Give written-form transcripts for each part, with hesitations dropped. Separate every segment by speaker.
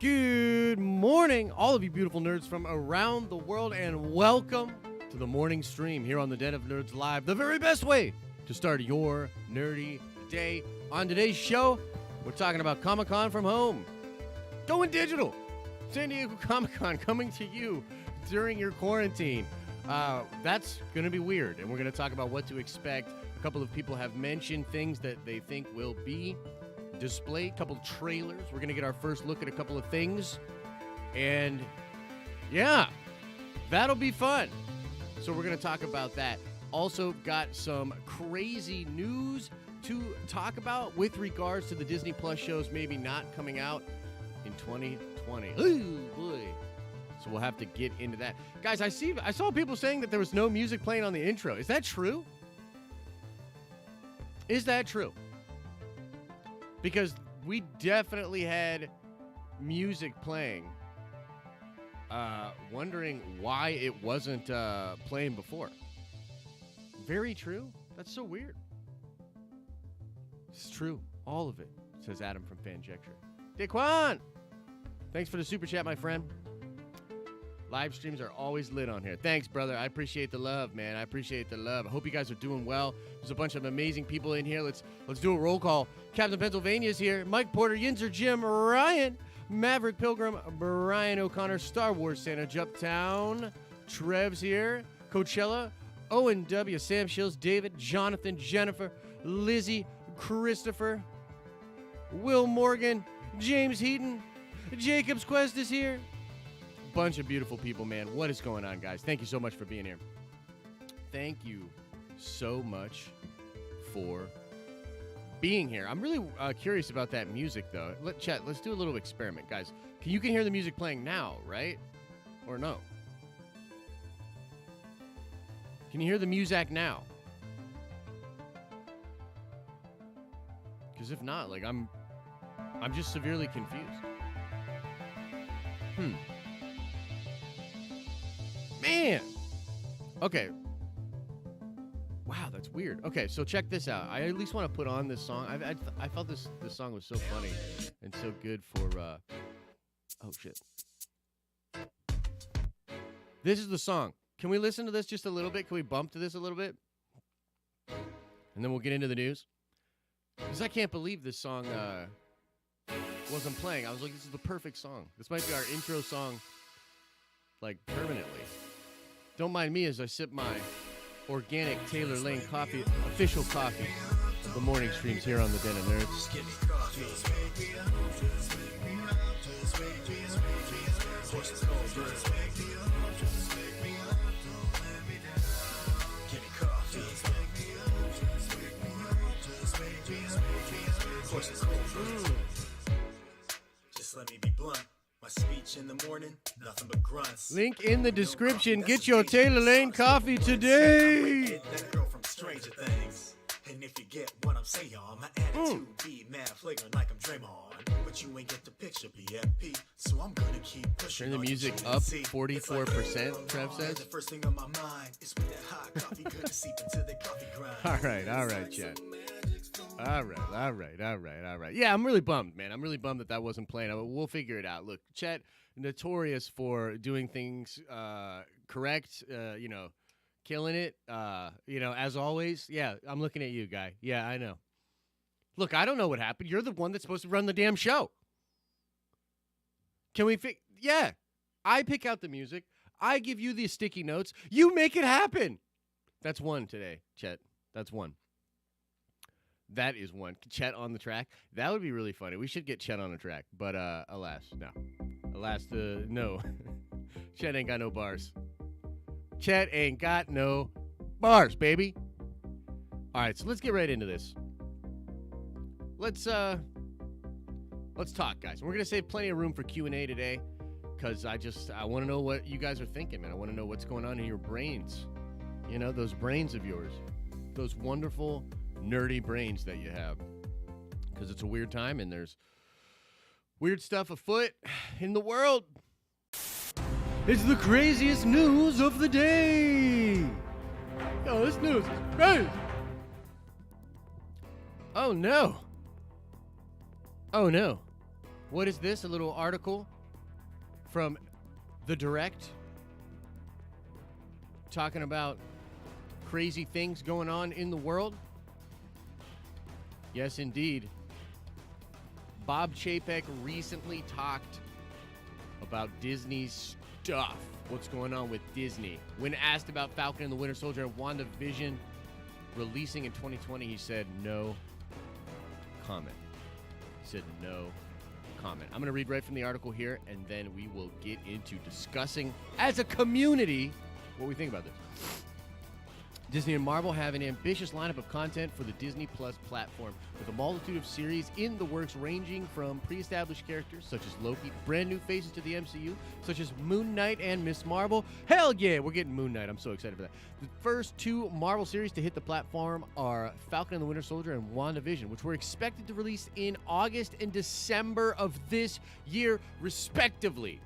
Speaker 1: Good morning, all of you beautiful nerds from around the world, and welcome to the morning stream here on the Den of Nerds Live, the very best way to start your nerdy day. On today's show, we're talking about Comic-Con from home, going digital, San Diego Comic-Con coming to you during your quarantine. That's going to be weird, and we're going to talk about what to expect. A couple of people have mentioned things that they think will be displayed, a couple trailers. We're going to get our first look at a couple of things, and yeah, that'll be fun. So we're going to talk about that. Also got some crazy news to talk about with regards to the Disney Plus shows maybe not coming out in 2020. Oh boy. So we'll have to get into that. Guys, I saw people saying that there was no music playing on the intro. Is that true? Is that true? Because we definitely had music playing. Wondering why it wasn't playing before. Very true. That's so weird. It's true. All of it, says Adam from Fanjecture. Daquan! Thanks for the super chat, my friend. Live streams are always lit on here. Thanks, brother. I appreciate the love, man. I appreciate the love. I hope you guys are doing well. There's a bunch of amazing people in here. Let's do a roll call. Captain Pennsylvania's here. Mike Porter, Yinzer, Jim, Ryan, Maverick Pilgrim, Brian O'Connor, Star Wars Santa, Juptown, Trev's here, Coachella, Owen W, Sam Shills, David, Jonathan, Jennifer, Lizzie, Christopher, Will Morgan, James Heaton, Jacob's Quest is here. Bunch of beautiful people, man. What is going on, guys? Thank you so much for being here. Thank you so much for being here. I'm really curious about that music, though. Let's do a little experiment, guys. You can hear the music playing now, right? Or no? Can you hear the music now? Because if not, like, I'm just severely confused. Man. Okay. Wow, that's weird. Okay, so check this out. I at least want to put on this song. I felt this song was so funny and so good for. Oh shit. This is the song. Can we listen to this just a little bit? Can we bump to this a little bit? And then we'll get into the news. Because I can't believe this song wasn't playing. I was like, this is the perfect song. This might be our intro song, like, permanently. Don't mind me as I sip my organic Taylor Lane coffee, official coffee of the morning streams here on the Den of Nerds.
Speaker 2: Just let me be blunt. My speech in the morning, nothing but grunts.
Speaker 1: Link in the description. Get your Taylor Lane coffee today.
Speaker 2: That girl from Stranger Things. And if you get what I'm saying, my attitude be mad flagrant like I'm Draymond. But you ain't get the picture, BFP. So I'm gonna keep pushing.
Speaker 1: Turn the music up 44%, Trev says.
Speaker 2: The first thing on my mind is with that hot coffee gonna seep into the coffee grind.
Speaker 1: All right, Chet. All right. Yeah, I'm really bummed, man. I'm really bummed that wasn't playing. We'll figure it out. Look, Chet, notorious for doing things correct, killing it, as always. Yeah, I'm looking at you, guy. Yeah, I know. Look, I don't know what happened. You're the one that's supposed to run the damn show. Can we Yeah, I pick out the music. I give you the sticky notes. You make it happen. That's one today, Chet. That's one. That is one. Chet on the track. That would be really funny. We should get Chet on the track. But alas, no. No. Chet ain't got no bars. Chet ain't got no bars, baby. All right, so let's get right into this. Let's talk, guys. We're gonna save plenty of room for Q&A today, because I want to know what you guys are thinking, man. I want to know what's going on in your brains. You know, those brains of yours, those wonderful, nerdy brains that you have, because it's a weird time and there's weird stuff afoot in the world. It's the craziest news of the day. Yo, this news is crazy. Oh no. What is this? A little article from The Direct talking about crazy things going on in the world. Yes, indeed. Bob Chapek recently talked about Disney's stuff. What's going on with Disney? When asked about Falcon and the Winter Soldier and WandaVision releasing in 2020, he said no comment. He said no comment. I'm going to read right from the article here, and then we will get into discussing as a community what we think about this. Disney and Marvel have an ambitious lineup of content for the Disney Plus platform, with a multitude of series in the works ranging from pre-established characters such as Loki, brand new faces to the MCU such as Moon Knight and Miss Marvel. Hell yeah, we're getting Moon Knight. I'm so excited for that. The first two Marvel series to hit the platform are Falcon and the Winter Soldier and WandaVision, which were expected to release in August and December of this year, respectively.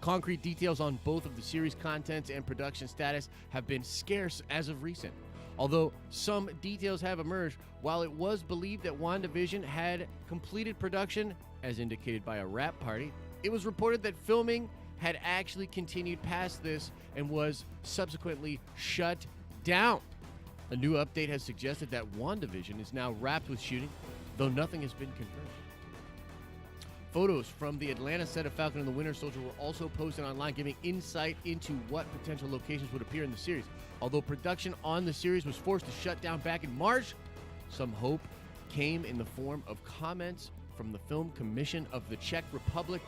Speaker 1: Concrete details on both of the series' contents and production status have been scarce as of recent. Although some details have emerged, while it was believed that WandaVision had completed production, as indicated by a wrap party, it was reported that filming had actually continued past this and was subsequently shut down. A new update has suggested that WandaVision is now wrapped with shooting, though nothing has been confirmed. Photos from the Atlanta set of Falcon and the Winter Soldier were also posted online, giving insight into what potential locations would appear in the series. Although production on the series was forced to shut down back in March, some hope came in the form of comments from the Film Commission of the Czech Republic,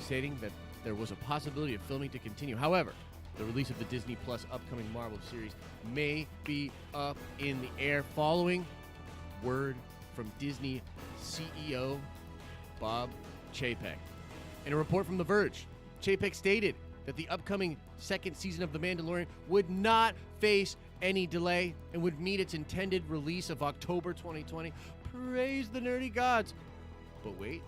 Speaker 1: stating that there was a possibility of filming to continue. However, the release of the Disney Plus upcoming Marvel series may be up in the air, following word from Disney CEO Bob Chapek. In a report from The Verge, Chapek stated that the upcoming second season of The Mandalorian would not face any delay and would meet its intended release of October 2020 Praise the nerdy gods. But wait.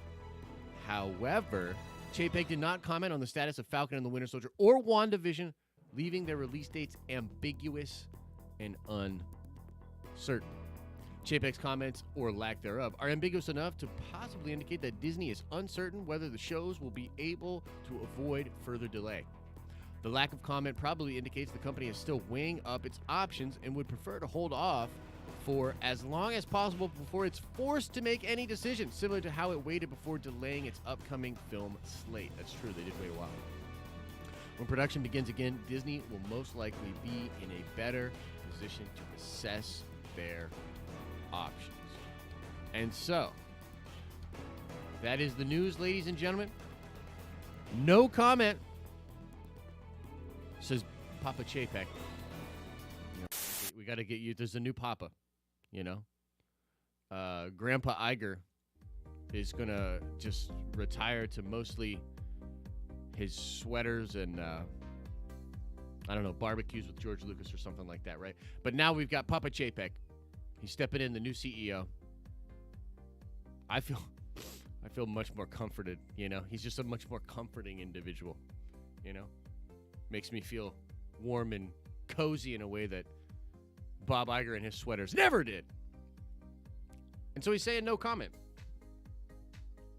Speaker 1: However, Chapek did not comment on the status of Falcon and the Winter Soldier or WandaVision, leaving their release dates ambiguous and uncertain. Chapek's comments, or lack thereof, are ambiguous enough to possibly indicate that Disney is uncertain whether the shows will be able to avoid further delay. The lack of comment probably indicates the company is still weighing up its options and would prefer to hold off for as long as possible before it's forced to make any decision, similar to how it waited before delaying its upcoming film slate. That's true, they did wait a while. When production begins again, Disney will most likely be in a better position to assess their options. And so, that is the news, ladies and gentlemen. No comment, says Papa Chapek. You know, we got to get you. There's a new Papa, you know. Grandpa Iger is going to just retire to mostly his sweaters and, I don't know, barbecues with George Lucas or something like that, right? But now we've got Papa Chapek. He's stepping in, the new CEO. I feel much more comforted, you know. He's just a much more comforting individual, you know. Makes me feel warm and cozy in a way that Bob Iger and his sweaters never did. And so he's saying no comment.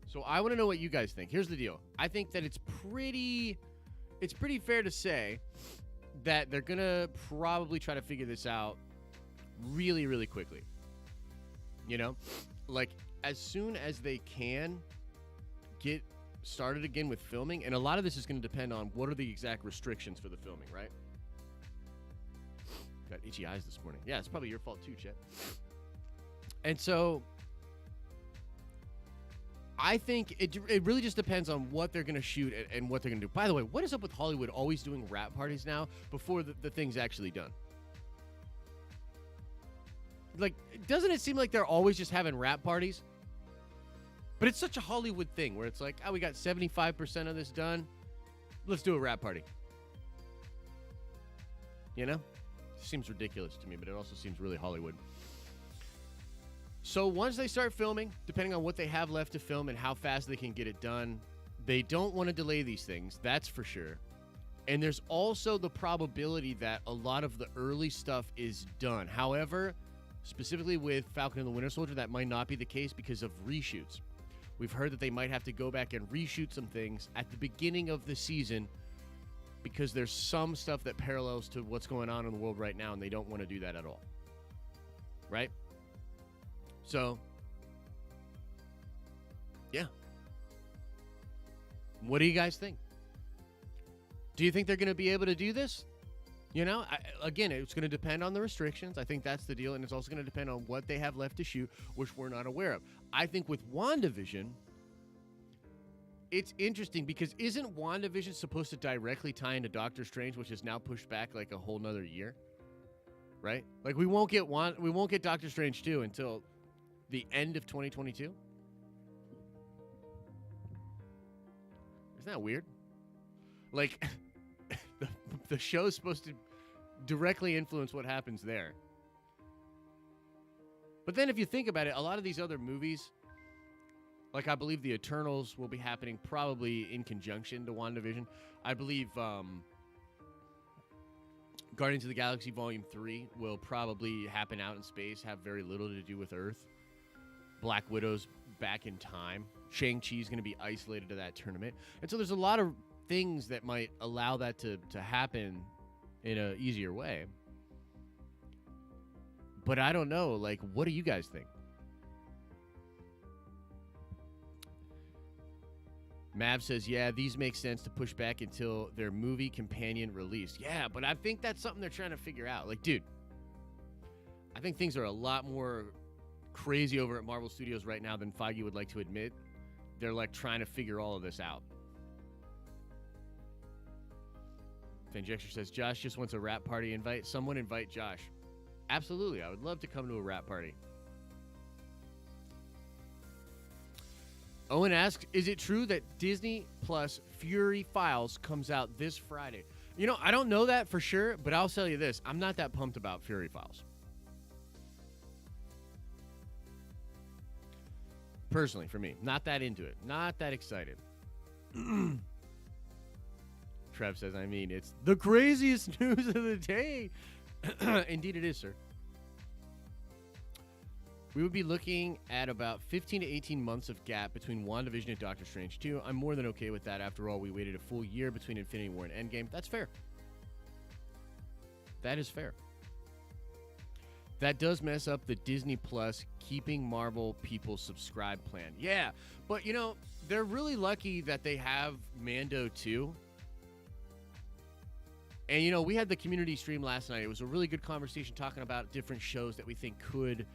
Speaker 1: So I want to know what you guys think. Here's the deal. I think that it's pretty fair to say that they're going to probably try to figure this out really, really quickly. You know? Like, as soon as they can get started again with filming, and a lot of this is going to depend on what are the exact restrictions for the filming, right? Got itchy eyes this morning. Yeah, it's probably your fault too, Chet. And so I think it really just depends on what they're going to shoot and what they're going to do. By the way, what is up with Hollywood always doing wrap parties now before the thing's actually done? Like, doesn't it seem like they're always just having wrap parties? But it's such a Hollywood thing where it's like, oh, we got 75% of this done. Let's do a wrap party. You know? It seems ridiculous to me, but it also seems really Hollywood. So once they start filming, depending on what they have left to film and how fast they can get it done, they don't want to delay these things. That's for sure. And there's also the probability that a lot of the early stuff is done. However, specifically with Falcon and the Winter Soldier, that might not be the case because of reshoots. We've heard that they might have to go back and reshoot some things at the beginning of the season because there's some stuff that parallels to what's going on in the world right now, and they don't want to do that at all. Right? So, yeah. What do you guys think? Do you think they're going to be able to do this? You know, again, it's going to depend on the restrictions. I think that's the deal. And it's also going to depend on what they have left to shoot, which we're not aware of. I think with WandaVision, it's interesting because isn't WandaVision supposed to directly tie into Doctor Strange, which is now pushed back like a whole nother year? Right? Like we won't get Doctor Strange 2 until the end of 2022. Isn't that weird? Like the show's supposed to directly influence what happens there. But then if you think about it, a lot of these other movies, like I believe the Eternals will be happening probably in conjunction to WandaVision. I believe Guardians of the Galaxy Volume 3 will probably happen out in space, have very little to do with Earth. Black Widow's back in time. Shang-Chi's going to be isolated to that tournament. And so there's a lot of things that might allow that to happen in an easier way. But I don't know. Like, what do you guys think? Mav says, yeah, these make sense to push back until their movie companion release. Yeah, but I think that's something they're trying to figure out. Like, dude, I think things are a lot more crazy over at Marvel Studios right now than Feige would like to admit. They're, like, trying to figure all of this out. Fanjexter says, Josh just wants a rap party invite. Someone invite Josh. Absolutely. I would love to come to a rap party. Owen asks, is it true that Disney Plus Fury Files comes out this Friday? You know, I don't know that for sure, but I'll tell you this. I'm not that pumped about Fury Files. Personally, for me. Not that into it. Not that excited. Trev says, I mean, it's the craziest news of the day. Indeed it is, sir. We would be looking at about 15 to 18 months of gap between WandaVision and Doctor Strange 2. I'm more than okay with that. After all, we waited a full year between Infinity War and Endgame. That's fair. That is fair. That does mess up the Disney Plus keeping Marvel people subscribe plan. Yeah, but, you know, they're really lucky that they have Mando 2. And, you know, we had the community stream last night. It was a really good conversation talking about different shows that we think could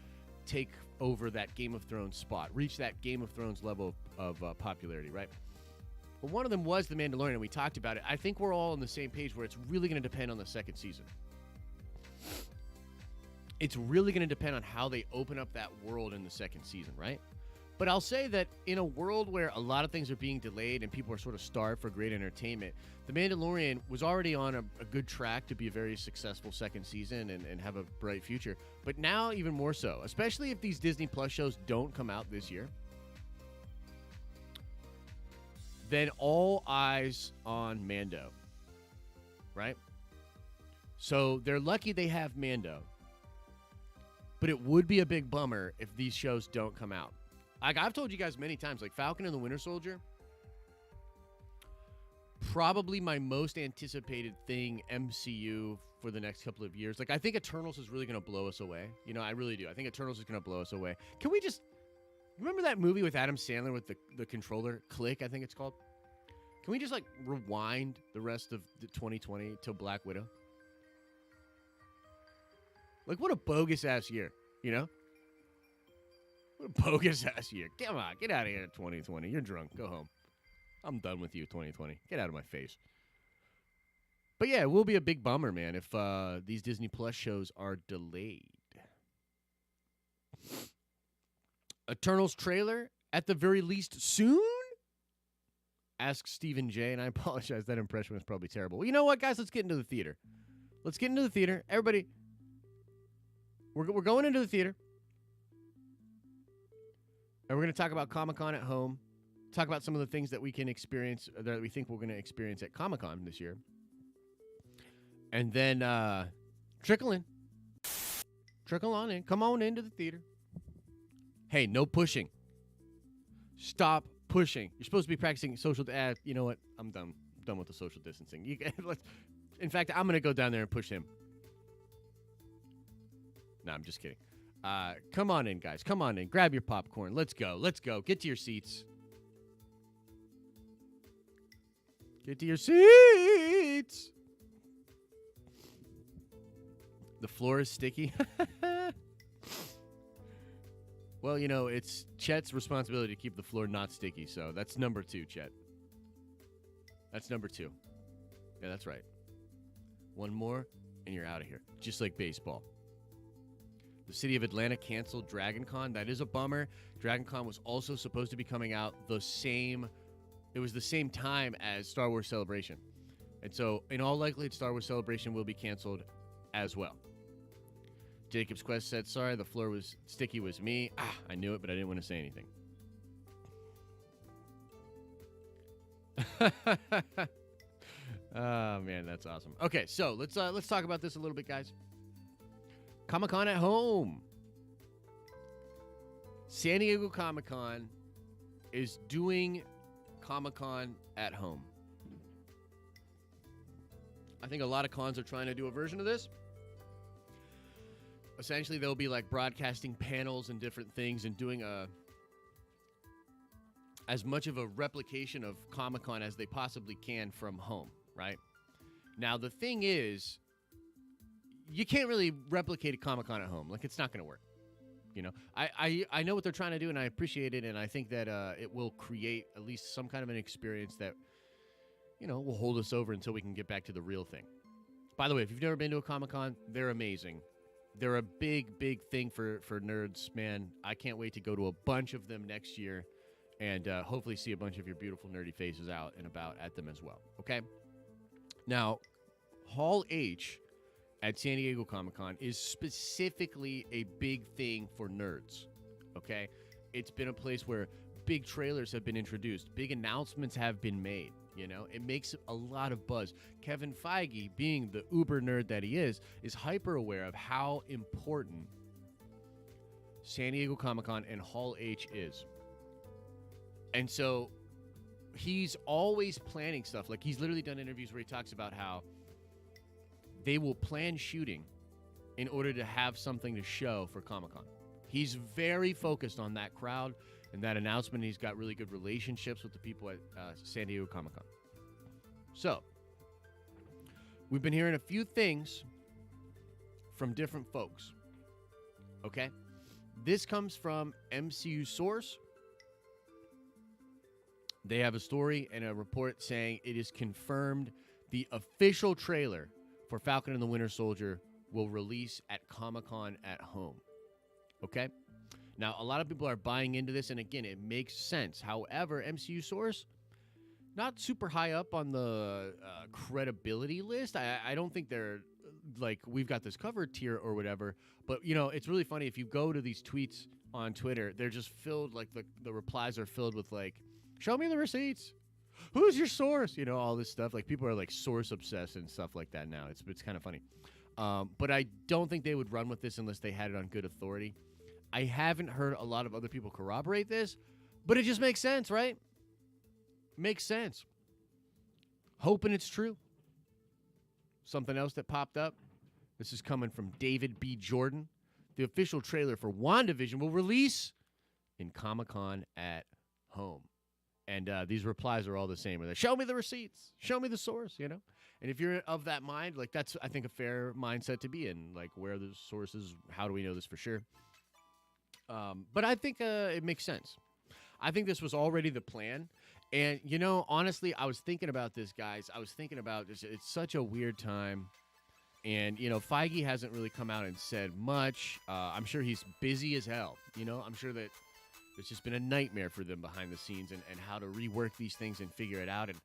Speaker 1: take over that Game of Thrones spot, reach that Game of Thrones level of popularity, right? Well, one of them was The Mandalorian, and we talked about it. I think we're all on the same page where it's really going to depend on the second season. It's really going to depend on how they open up that world in the second season, right? But I'll say that in a world where a lot of things are being delayed and people are sort of starved for great entertainment, The Mandalorian was already on a good track to be a very successful second season and have a bright future. But now even more so, especially if these Disney Plus shows don't come out this year, then all eyes on Mando, right? So they're lucky they have Mando. But it would be a big bummer if these shows don't come out. Like I've told you guys many times, like Falcon and the Winter Soldier, probably my most anticipated thing MCU for the next couple of years. Like I think Eternals is really going to blow us away. You know, I really do. I think Eternals is going to blow us away. Can we just remember that movie with Adam Sandler with the controller? Click, I think it's called. Can we just like rewind the rest of the 2020 till Black Widow? Like what a bogus ass year, you know? What a bogus ass year. Come on, get out of here 2020. You're drunk. Go home. I'm done with you 2020. Get out of my face. But yeah, it will be a big bummer, man, if these Disney Plus shows are delayed. Eternals trailer, at the very least, soon? Asks Stephen J. And I apologize. That impression was probably terrible. Well, you know what, guys? Let's get into the theater. Let's get into the theater. Everybody, we're going into the theater. And we're going to talk about Comic-Con at home. Talk about some of the things that we can experience, that we think we're going to experience at Comic-Con this year. And then trickle in. Trickle on in. Come on into the theater. Hey, no pushing. Stop pushing. You're supposed to be practicing social... you know what? I'm done. I'm done with the social distancing. In fact, I'm going to go down there and push him. No, I'm just kidding. Come on in, guys. Come on in. Grab your popcorn. Let's go. Let's go. Get to your seats. Get to your seats. The floor is sticky. Well, you know, it's Chet's responsibility to keep the floor not sticky, so that's number 2, Chet. That's number 2. Yeah, that's right. One more, and you're out of here. Just like baseball. The city of Atlanta canceled DragonCon. That is a bummer. DragonCon was also supposed to be coming out it was the same time as Star Wars Celebration. And so, in all likelihood, Star Wars Celebration will be canceled as well. Jacob's Quest said, sorry, the floor was sticky was me. I knew it, but I didn't want to say anything. Oh, man, that's awesome. Okay, so let's talk about this a little bit, guys. Comic-Con at home. San Diego Comic-Con is doing Comic-Con at home. I think a lot of cons are trying to do a version of this. Essentially, they'll be like broadcasting panels and different things and doing as much of a replication of Comic-Con as they possibly can from home, right? Now, the thing is, you can't really replicate a Comic-Con at home. Like, it's not going to work. You know, I know what they're trying to do, and I appreciate it, and I think that it will create at least some kind of an experience that, you know, will hold us over until we can get back to the real thing. By the way, if you've never been to a Comic-Con, they're amazing. They're a big, big thing for nerds, man. I can't wait to go to a bunch of them next year and hopefully see a bunch of your beautiful nerdy faces out and about at them as well, okay? Now, Hall H at San Diego Comic-Con is specifically a big thing for nerds, okay? it's been a place where big trailers have been introduced, big announcements have been made. You know, it makes a lot of buzz. Kevin Feige, being the uber nerd that he is hyper aware of how important San Diego Comic-Con and Hall H is. And so he's always planning stuff. Like, he's literally done interviews where he talks about how they will plan shooting in order to have something to show for Comic-Con. He's very focused on that crowd and that announcement. He's got really good relationships with the people at San Diego Comic-Con. So, we've been hearing a few things from different folks. Okay? This comes from MCU Source. They have a story and a report saying it is confirmed the official trailer for Falcon and the Winter Soldier will release at Comic-Con at home. Okay? Now, a lot of people are buying into this, and again, it makes sense. However, MCU Source, not super high up on the credibility list. I don't think they're, like, we've got this covered tier or whatever. But, you know, it's really funny. If you go to these tweets on Twitter, they're just filled, like, the replies are filled with, like, show me the receipts. Who's your source? You know, all this stuff. Like, people are, like, source obsessed and stuff like that now. It's kind of funny. But I don't think they would run with this unless they had it on good authority. I haven't heard a lot of other people corroborate this, but it just makes sense, right? Makes sense. Hoping it's true. Something else that popped up. This is coming from David B. Jordan. The official trailer for WandaVision will release in Comic-Con at home. And these replies are all the same. Where they show me the receipts, show me the source, you know? And if you're of that mind, like, that's, I think, a fair mindset to be in. Like, where are the sources? How do we know this for sure? But I think it makes sense. I think this was already the plan. And, you know, honestly, I was thinking about this, guys. I was thinking about this. It's such a weird time. And, you know, Feige hasn't really come out and said much. I'm sure he's busy as hell. You know, I'm sure that it's just been a nightmare for them behind the scenes and how to rework these things and figure it out and,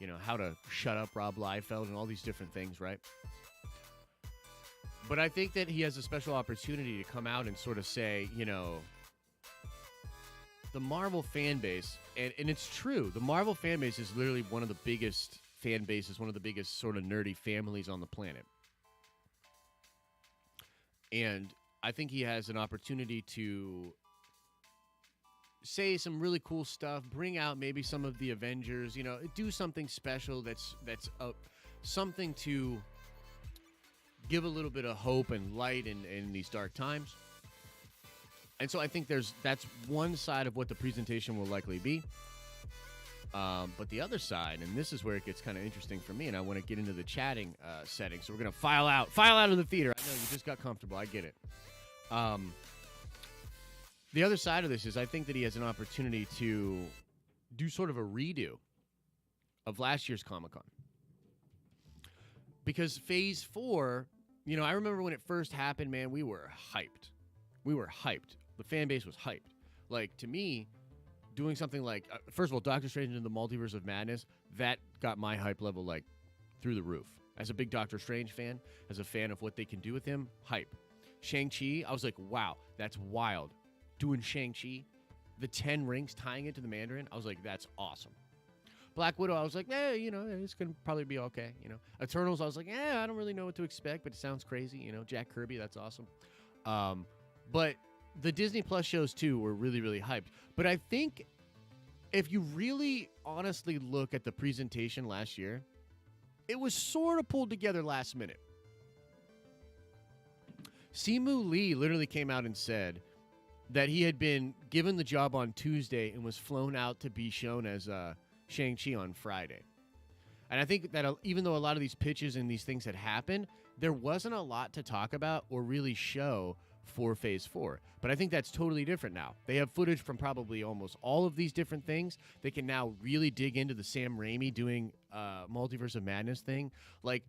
Speaker 1: you know, how to shut up Rob Liefeld and all these different things, right? But I think that he has a special opportunity to come out and sort of say, you know, the Marvel fan base, and it's true, the Marvel fan base is literally one of the biggest fan bases, one of the biggest sort of nerdy families on the planet. And I think he has an opportunity to say some really cool stuff, bring out maybe some of the Avengers, you know, do something special that's something to give a little bit of hope and light in these dark times. And so I think that's one side of what the presentation will likely be. But the other side, and this is where it gets kind of interesting for me, and I want to get into the chatting setting. So we're going to file out of the theater. I know you just got comfortable. I get it. The other side of this is I think that he has an opportunity to do sort of a redo of last year's Comic-Con. Because Phase 4, you know, I remember when it first happened, man, we were hyped. The fan base was hyped. Like, to me, doing something like, first of all, Doctor Strange into the Multiverse of Madness, that got my hype level, like, through the roof. As a big Doctor Strange fan, as a fan of what they can do with him, hype. Shang-Chi, I was like, wow, that's wild. Doing Shang-Chi, the 10 rings, tying it to the Mandarin, I was like, that's awesome. Black Widow, I was like, you know, it's going to probably be okay, you know. Eternals, I was like, I don't really know what to expect, but it sounds crazy, you know. Jack Kirby, that's awesome. But the Disney Plus shows, too, were really, really hyped. But I think if you really honestly look at the presentation last year, it was sort of pulled together last minute. Simu Lee literally came out and said that he had been given the job on Tuesday and was flown out to be shown as Shang-Chi on Friday. And I think that even though a lot of these pitches and these things had happened, there wasn't a lot to talk about or really show for Phase 4. But I think that's totally different now. They have footage from probably almost all of these different things. They can now really dig into the Sam Raimi doing Multiverse of Madness thing. Like,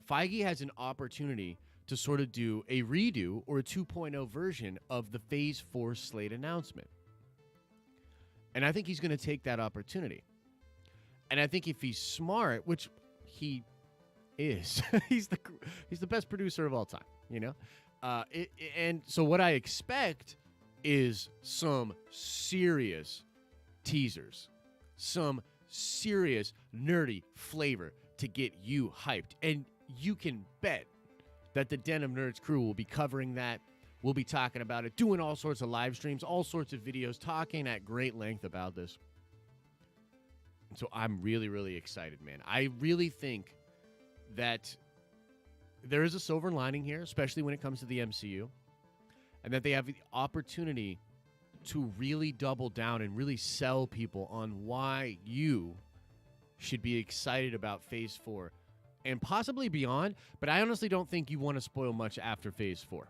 Speaker 1: Feige has an opportunity to sort of do a redo or a 2.0 version of the Phase 4 slate announcement. And I think he's going to take that opportunity. And I think if he's smart, which he is, he's the best producer of all time, you know? And so what I expect is some serious teasers, some serious nerdy flavor to get you hyped. And you can bet that the Den of Nerds crew will be covering that. We'll be talking about it, doing all sorts of live streams, all sorts of videos, talking at great length about this. And so I'm really, really excited, man. I really think that there is a silver lining here, especially when it comes to the MCU, and that they have the opportunity to really double down and really sell people on why you should be excited about Phase 4 and possibly beyond, but I honestly don't think you want to spoil much after Phase 4.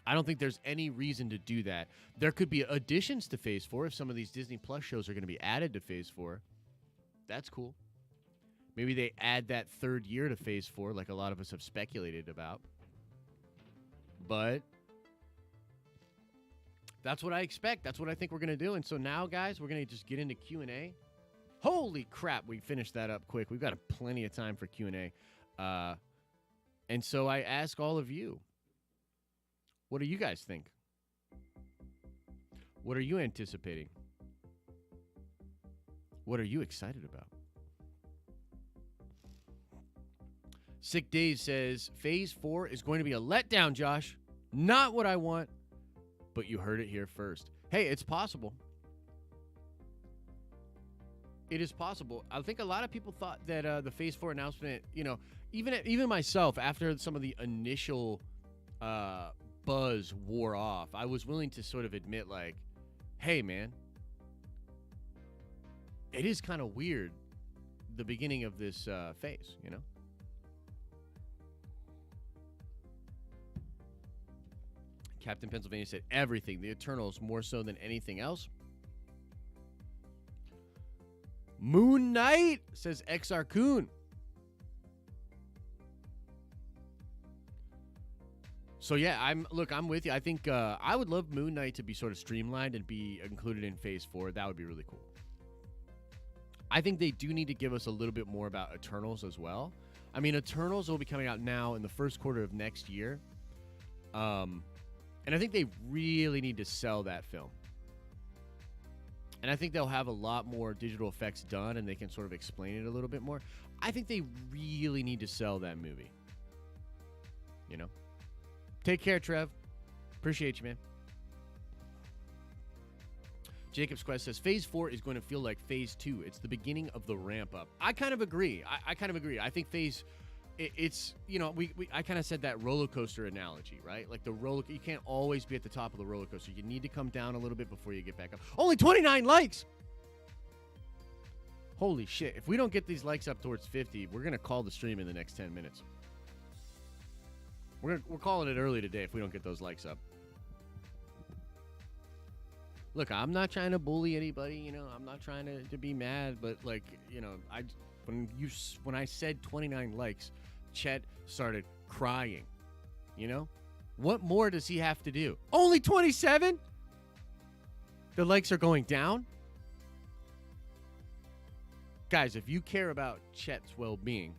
Speaker 1: I don't think there's any reason to do that. There could be additions to Phase 4 if some of these Disney Plus shows are going to be added to Phase 4. That's cool. Maybe they add that third year to Phase 4 like a lot of us have speculated about. But that's what I expect. That's what I think we're going to do. And so now, guys, we're going to just get into Q&A. Holy crap, we finished that up quick. We've got plenty of time for Q&A. And so I ask all of you, what do you guys think? What are you anticipating? What are you excited about? Sick Days says, Phase 4 is going to be a letdown, Josh. Not what I want, but you heard it here first. Hey, it's possible. It is possible. I think a lot of people thought that the Phase 4 announcement, even myself, after some of the initial buzz wore off, I was willing to sort of admit, like, hey, man, it is kind of weird, the beginning of this phase, Captain Pennsylvania said everything. The Eternals more so than anything else. Moon Knight, says XR Coon. So yeah, I'm with you. I think I would love Moon Knight to be sort of streamlined and be included in Phase 4. That would be really cool. I think they do need to give us a little bit more about Eternals as well. I mean, Eternals will be coming out now in the first quarter of next year. And I think they really need to sell that film. And I think they'll have a lot more digital effects done and they can sort of explain it a little bit more. I think they really need to sell that movie. Take care, Trev. Appreciate you, man. Jacob's Quest says, Phase 4 is going to feel like Phase 2. It's the beginning of the ramp up. I kind of agree. I kind of agree. I think Phase... It's, I kind of said that roller coaster analogy, right? Like you can't always be at the top of the roller coaster. You need to come down a little bit before you get back up. Only 29 likes! Holy shit. If we don't get these likes up towards 50, we're going to call the stream in the next 10 minutes. We're calling it early today if we don't get those likes up. Look, I'm not trying to bully anybody, I'm not trying to be mad, but when I said 29 likes, Chet started crying. What more does he have to do? Only 27? The likes are going down? Guys, if you care about Chet's well-being,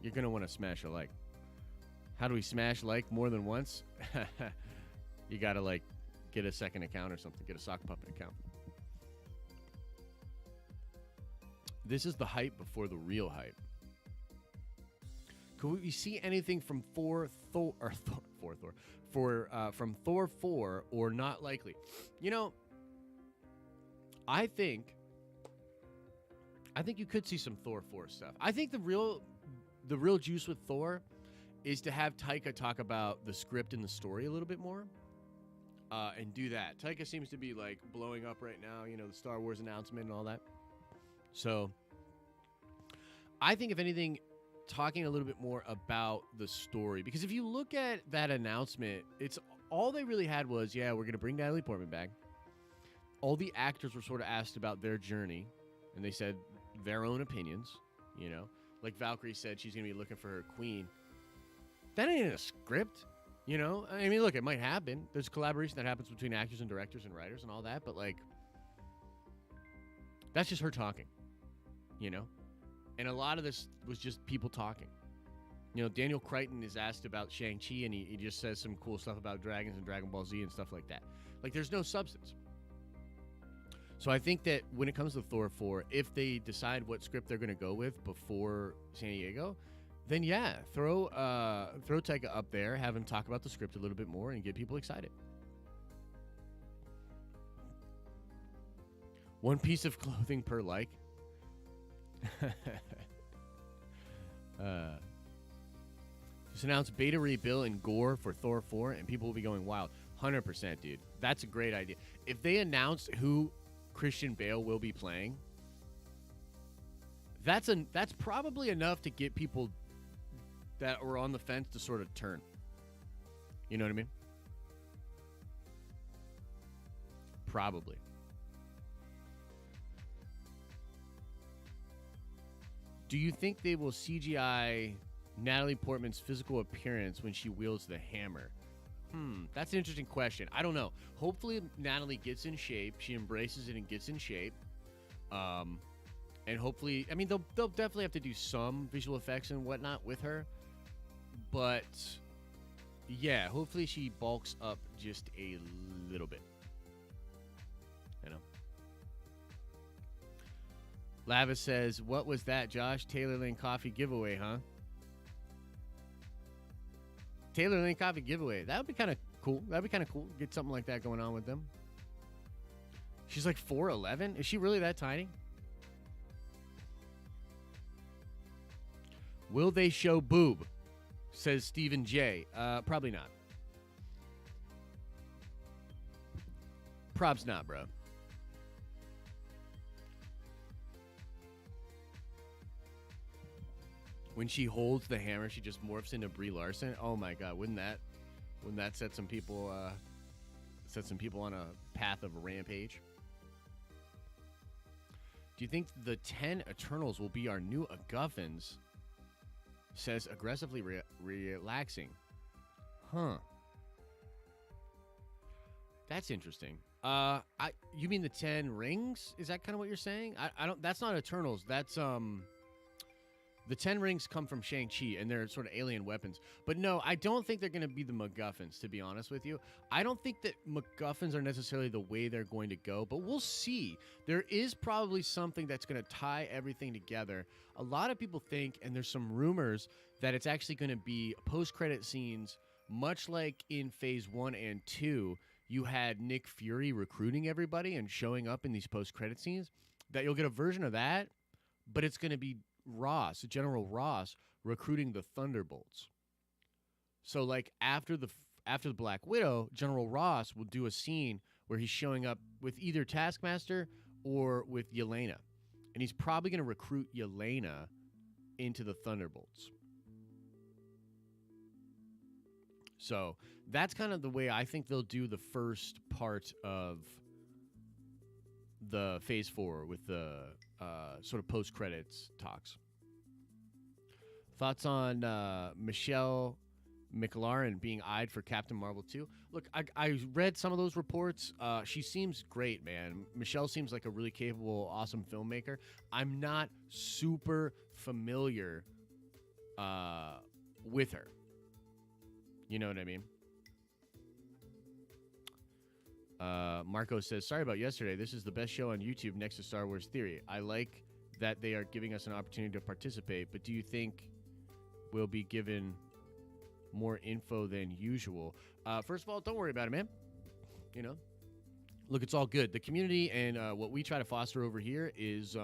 Speaker 1: you're going to want to smash a like. How do we smash like more than once? You got to get a second account or something. Get a sock puppet account. This is the hype before the real hype. Could we see anything from from Thor 4 or not likely? I think you could see some Thor 4 stuff. I think the real juice with Thor is to have Taika talk about the script and the story a little bit more. And do that. Taika seems to be blowing up right now, the Star Wars announcement and all that. So I think if anything, talking a little bit more about the story, because if you look at that announcement, it's all they really had was, we're going to bring Natalie Portman back. All the actors were sort of asked about their journey, and they said their own opinions, Like Valkyrie said, she's going to be looking for her queen. That ain't in a script. I mean, look, it might happen. There's collaboration that happens between actors and directors and writers and all that, but that's just her talking, And a lot of this was just people talking, Daniel Crichton is asked about Shang-Chi, and he just says some cool stuff about dragons and Dragon Ball Z and stuff like that. Like, there's no substance. So I think that when it comes to Thor 4, if they decide what script they're going to go with before San Diego, then yeah, throw Taika up there, have him talk about the script a little bit more, and get people excited. One piece of clothing per like. Just announced Beta Ray Bill and Gore for Thor 4, and people will be going wild. 100%, dude. That's a great idea. If they announce who Christian Bale will be playing, that's probably enough to get people that were on the fence to sort of turn. You know what I mean? Probably. Do you think they will CGI Natalie Portman's physical appearance when she wields the hammer? That's an interesting question. I don't know. Hopefully Natalie gets in shape. She embraces it and gets in shape. And hopefully, I mean, they'll definitely have to do some visual effects and whatnot with her. But yeah, hopefully she bulks up just a little bit. You know. Lava says, "What was that, Josh? Taylor Lane coffee giveaway, huh?" Taylor Lane coffee giveaway. That would be kind of cool. That'd be kind of cool. Get something like that going on with them. She's like 4'11". Is she really that tiny? Will they show boob? Says Stephen J. Probably not. Probs not, bro. When she holds the hammer, she just morphs into Brie Larson. Oh my God, wouldn't that set some people on a path of a rampage? Do you think the 10 Eternals will be our new AGUFFINs? Says aggressively relaxing. Huh. That's interesting. You mean the 10 rings? Is that kind of what you're saying? I don't. That's not Eternals. That's The 10 rings come from Shang-Chi, and they're sort of alien weapons. But no, I don't think they're going to be the MacGuffins, to be honest with you. I don't think that MacGuffins are necessarily the way they're going to go, but we'll see. There is probably something that's going to tie everything together. A lot of people think, and there's some rumors, that it's actually going to be post-credit scenes, much like in Phase 1 and 2, you had Nick Fury recruiting everybody and showing up in these post-credit scenes, that you'll get a version of that, but it's going to be General Ross recruiting the Thunderbolts. So like after the Black Widow, General Ross will do a scene where he's showing up with either Taskmaster or with Yelena. And he's probably going to recruit Yelena into the Thunderbolts. So that's kind of the way I think they'll do the first part of the Phase 4 with the sort of post-credits talks. Thoughts on Michelle McLaren being eyed for Captain Marvel 2? Look, I read some of those reports. She seems great, man. Michelle seems like a really capable, awesome filmmaker. I'm not super familiar with her. You know what I mean? Marco says, sorry about yesterday. This is the best show on YouTube next to Star Wars Theory. I like that they are giving us an opportunity to participate, but do you think we'll be given more info than usual? First of all, don't worry about it, man. You know, look, it's all good. The community and what we try to foster over here is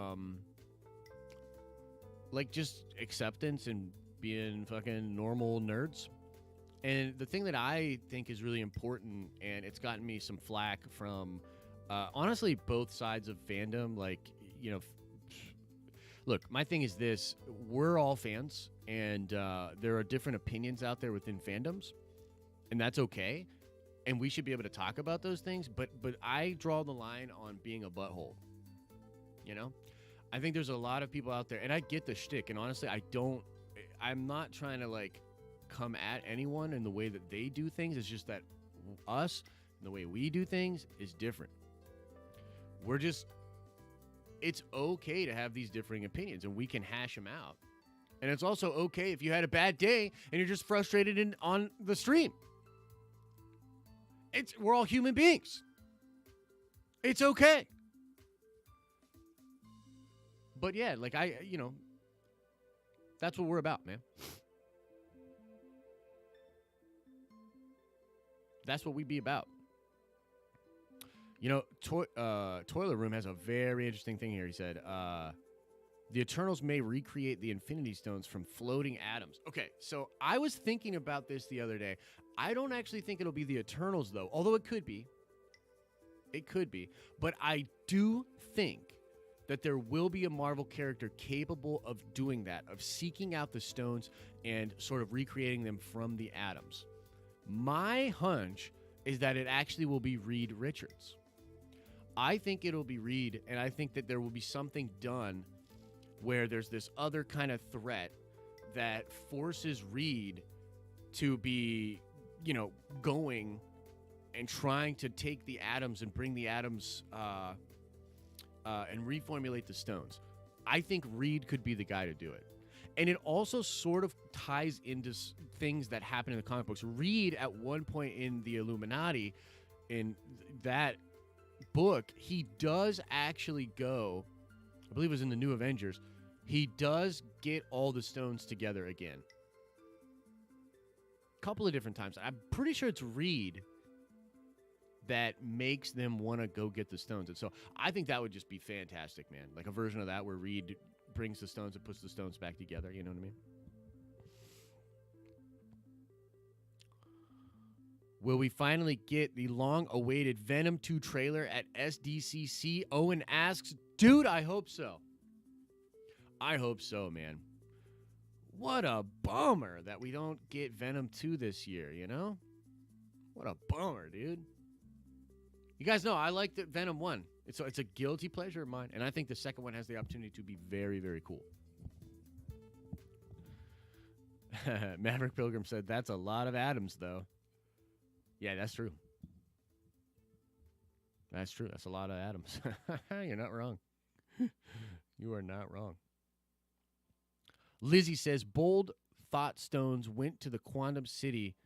Speaker 1: like just acceptance and being fucking normal nerds. And the thing that I think is really important, and it's gotten me some flack from, honestly, both sides of fandom. Like, you know, look, my thing is this. We're all fans, and there are different opinions out there within fandoms, and that's okay. And we should be able to talk about those things, but I draw the line on being a butthole. You know? I think there's a lot of people out there, and I get the shtick, and honestly, I'm not trying to, like, come at anyone in the way that they do things. It's just that us and the way we do things is different. It's okay to have these differing opinions, and we can hash them out. And it's also okay if you had a bad day and you're just frustrated on the stream. We're all human beings. It's okay. But yeah, like that's what we're about, man. That's what we be about. Toilet Room has a very interesting thing here. He said, the Eternals may recreate the Infinity Stones from floating atoms. Okay, so I was thinking about this the other day. I don't actually think it'll be the Eternals, though, although it could be. It could be. But I do think that there will be a Marvel character capable of doing that, of seeking out the stones and sort of recreating them from the atoms. My hunch is that it actually will be Reed Richards. I think it'll be Reed, and I think that there will be something done where there's this other kind of threat that forces Reed to be, going and trying to take the atoms and bring the atoms and reformulate the stones. I think Reed could be the guy to do it. And it also sort of ties into things that happen in the comic books. Reed, at one point in the Illuminati, in that book, he does actually go, I believe it was in the New Avengers, he does get all the stones together again. A couple of different times. I'm pretty sure it's Reed that makes them want to go get the stones. And so I think that would just be fantastic, man. Like a version of that where Reed brings the stones and puts the stones back together. You know what I mean? Will we finally get the long-awaited Venom 2 trailer at SDCC? Owen asks. Dude, I hope so. I hope so, man. What a bummer that we don't get Venom 2 this year, you know? What a bummer, dude. You guys know I liked Venom 1. It's a guilty pleasure of mine, and I think the second one has the opportunity to be very, very cool. Maverick Pilgrim said, that's a lot of atoms, though. Yeah, that's true. That's true. That's a lot of atoms. You're not wrong. You are not wrong. Lizzie says, bold thought stones went to the Quantum City.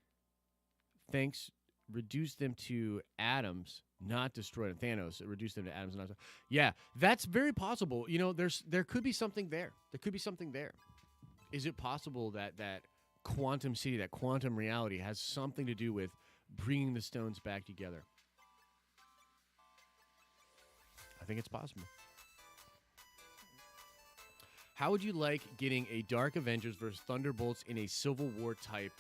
Speaker 1: Thanks. Reduced them to atoms, not destroyed them. Thanos reduced them to atoms. Not yeah, that's very possible. You know, there could be something there. There could be something there. Is it possible that Quantum City, that quantum reality, has something to do with bringing the stones back together? I think it's possible. How would you like getting a Dark Avengers versus Thunderbolts in a Civil War type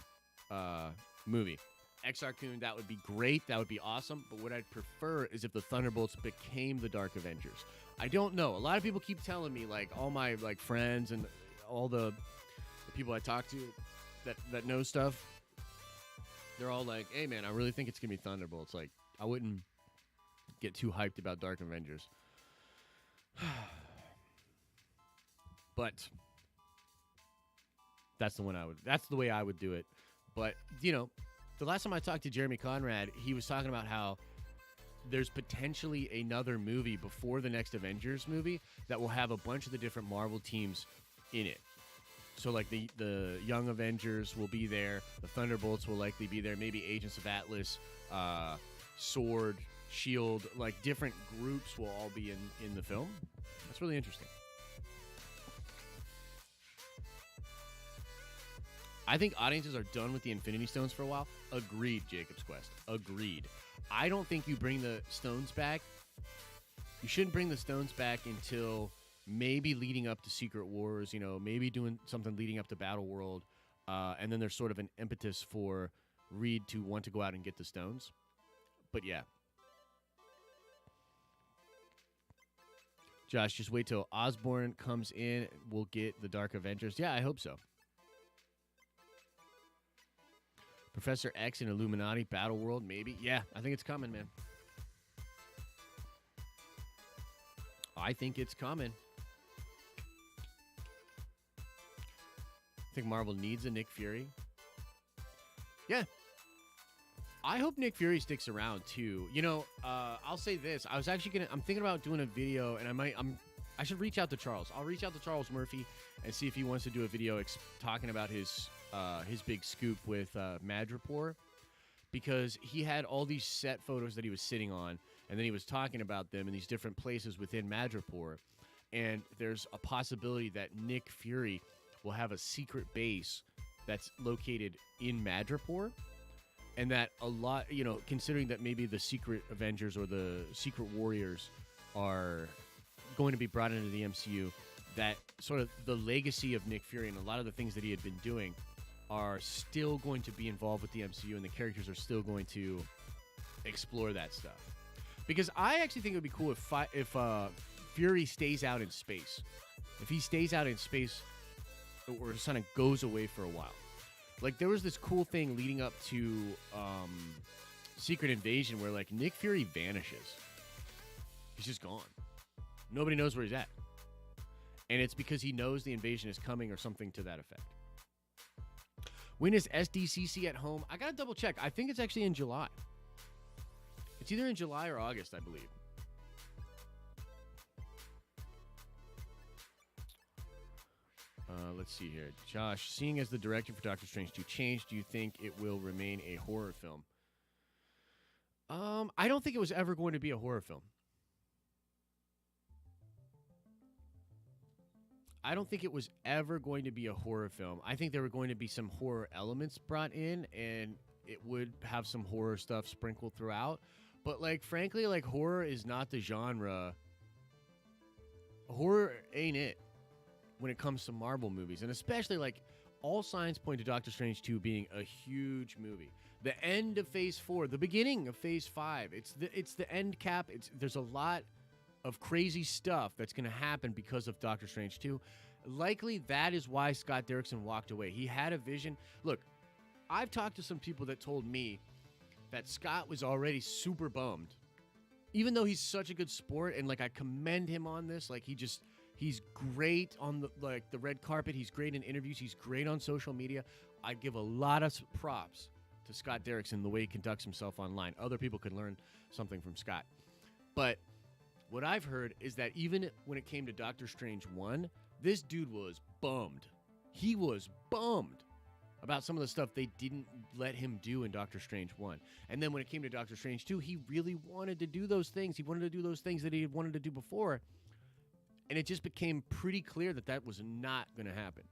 Speaker 1: movie? XR-Coon, that would be great. That would be awesome. But what I'd prefer is if the Thunderbolts became the Dark Avengers. I don't know. A lot of people keep telling me, like, all my friends and all the people I talk to that know stuff, they're all like, hey, man, I really think it's going to be Thunderbolts. Like, I wouldn't get too hyped about Dark Avengers. But that's the way I would do it. But, you know, the last time I talked to Jeremy Conrad, he was talking about how there's potentially another movie before the next Avengers movie that will have a bunch of the different Marvel teams in it. So, like, the Young Avengers will be there. The Thunderbolts will likely be there. Maybe Agents of Atlas, Sword, Shield, like, different groups will all be in the film. That's really interesting. I think audiences are done with the Infinity Stones for a while. Agreed, Jacob's Quest. Agreed. I don't think you bring the stones back. You shouldn't bring the stones back until maybe leading up to Secret Wars, you know, maybe doing something leading up to Battle World. And then there's sort of an impetus for Reed to want to go out and get the stones. But yeah. Josh, just wait till Osborn comes in. We'll get the Dark Avengers. Yeah, I hope so. Professor X in Illuminati, Battle World, maybe. Yeah, I think it's coming, man. I think it's coming. I think Marvel needs a Nick Fury. Yeah. I hope Nick Fury sticks around, too. You know, I'll say this. I'm thinking about doing a video, and I should reach out to Charles. I'll reach out to Charles Murphy and see if he wants to do a video talking about his big scoop with Madripoor, because he had all these set photos that he was sitting on, and then he was talking about them in these different places within Madripoor, and there's a possibility that Nick Fury will have a secret base that's located in Madripoor, and that a lot, considering that maybe the Secret Avengers or the Secret Warriors are going to be brought into the MCU, that sort of the legacy of Nick Fury and a lot of the things that he had been doing are still going to be involved with the MCU, and the characters are still going to explore that stuff. Because I actually think it would be cool if Fury stays out in space. If he stays out in space or just kind of goes away for a while. Like, there was this cool thing leading up to Secret Invasion where, like, Nick Fury vanishes. He's just gone. Nobody knows where he's at. And it's because he knows the invasion is coming or something to that effect. When is SDCC at home? I got to double check. I think it's actually in July. It's either in July or August, I believe. Let's see here. Josh, seeing as the director for Doctor Strange 2 changed, do you think it will remain a horror film? I don't think it was ever going to be a horror film. I don't think it was ever going to be a horror film. I think there were going to be some horror elements brought in, and it would have some horror stuff sprinkled throughout. But, like, frankly, like, horror is not the genre. Horror ain't it when it comes to Marvel movies. And especially, like, all signs point to Doctor Strange 2 being a huge movie. The end of Phase 4, the beginning of Phase 5. It's the end cap. There's a lot of crazy stuff that's going to happen because of Doctor Strange 2. Likely that is why Scott Derrickson walked away. He had a vision. Look, I've talked to some people that told me that Scott was already super bummed. Even though he's such a good sport, and, like, I commend him on this. Like, he's great on the red carpet. He's great in interviews. He's great on social media. I give a lot of props to Scott Derrickson, the way he conducts himself online. Other people could learn something from Scott. But what I've heard is that even when it came to Doctor Strange 1, this dude was bummed. He was bummed about some of the stuff they didn't let him do in Doctor Strange 1. And then when it came to Doctor Strange 2, he really wanted to do those things. He wanted to do those things that he had wanted to do before. And it just became pretty clear that that was not going to happen.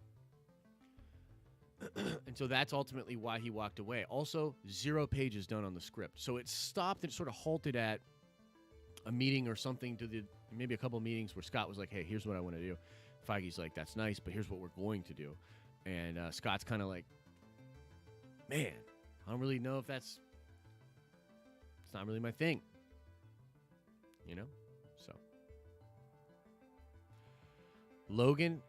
Speaker 1: And so that's ultimately why he walked away. Also, 0 pages done on the script. So it stopped and sort of halted at a meeting or something, maybe a couple meetings where Scott was like, hey, here's what I want to do. Feige's like, that's nice, but here's what we're going to do. And Scott's kind of like, man, I don't really know if it's not really my thing. So. Logan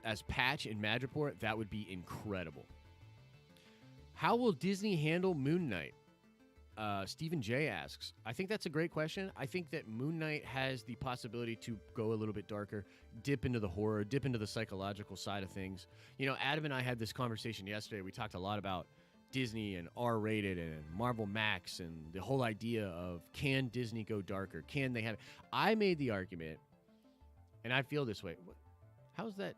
Speaker 1: as Patch in Madripoor, that would be incredible. How will Disney handle Moon Knight? Stephen J asks. I think that's a great question. I think that Moon Knight has the possibility to go a little bit darker, dip into the horror, dip into the psychological side of things. Adam and I had this conversation yesterday. We talked a lot about Disney and R-rated and Marvel Max and the whole idea of, can Disney go darker? Can they have it? I made the argument, and I feel this way. How's that?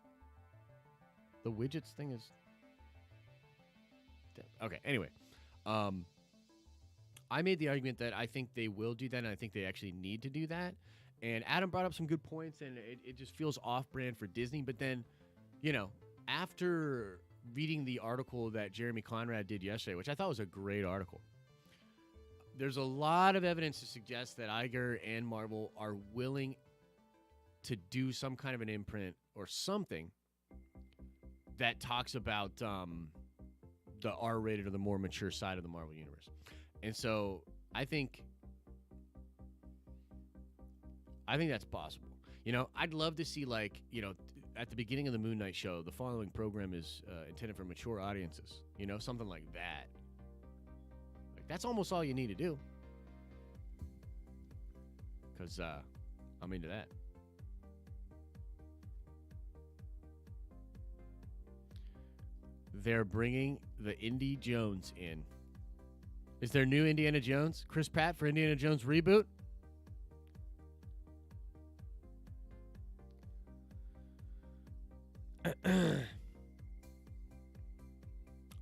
Speaker 1: The widgets thing is... Okay, anyway. I made the argument that I think they will do that, and I think they actually need to do that. And Adam brought up some good points, and it just feels off-brand for Disney. But then, after reading the article that Jeremy Conrad did yesterday, which I thought was a great article, there's a lot of evidence to suggest that Iger and Marvel are willing to do some kind of an imprint or something that talks about the R-rated or the more mature side of the Marvel Universe. And so I think that's possible. I'd love to see, at the beginning of the Moon Knight show, the following program is intended for mature audiences. Something like that. That's almost all you need to do. Because I'm into that. They're bringing the Indy Jones in. Is there new Indiana Jones? Chris Pratt for Indiana Jones reboot?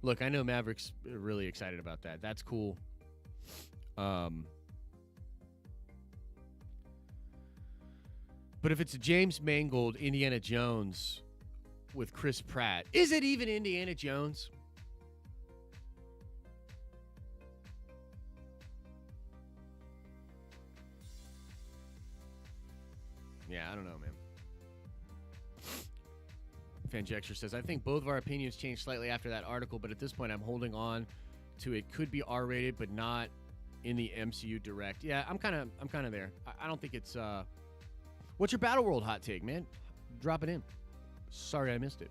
Speaker 1: Look, I know Maverick's really excited about that. That's cool. But if it's a James Mangold Indiana Jones with Chris Pratt, is it even Indiana Jones? Yeah, I don't know, man. Fanjexer says, I think both of our opinions changed slightly after that article, but at this point I'm holding on to it could be R-rated, but not in the MCU direct. Yeah, I'm kind of there. I don't think it's What's your Battle World hot take, man? Drop it in. Sorry I missed it.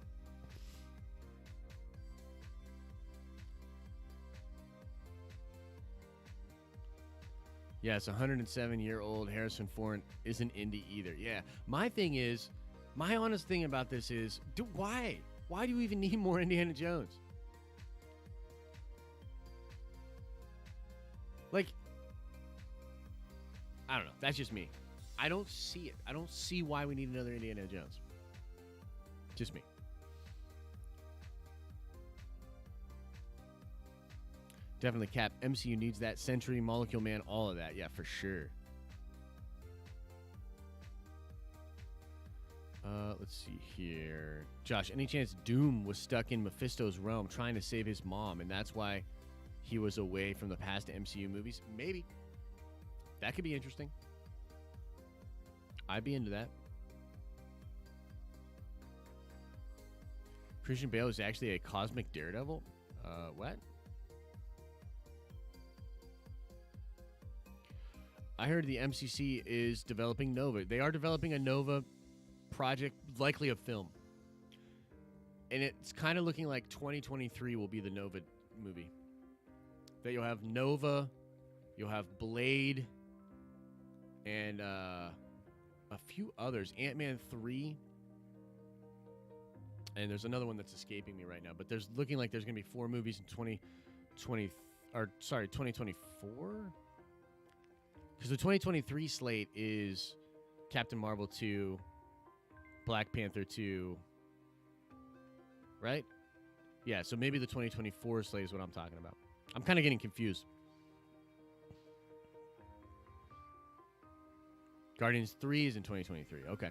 Speaker 1: Yes, 107-year-old Harrison Ford isn't indie either. Yeah, my honest thing about this is, why? Why do you even need more Indiana Jones? Like, I don't know. That's just me. I don't see it. I don't see why we need another Indiana Jones. Just me. Definitely, Cap. MCU needs that Sentry, Molecule Man, all of that. Yeah, for sure. Let's see here. Josh, any chance Doom was stuck in Mephisto's realm trying to save his mom, and that's why he was away from the past MCU movies? Maybe. That could be interesting. I'd be into that. Christian Bale is actually a cosmic daredevil? What? I heard the MCC is developing Nova. They are developing a Nova project, likely a film. And it's kind of looking like 2023 will be the Nova movie. That you'll have Nova, you'll have Blade, and a few others. Ant-Man 3. And there's another one that's escaping me right now. But there's looking like there's going to be 4 movies in 2024? Because the 2023 slate is Captain Marvel 2, Black Panther 2, right? Yeah, so maybe the 2024 slate is what I'm talking about. I'm kind of getting confused. Guardians 3 is in 2023. Okay.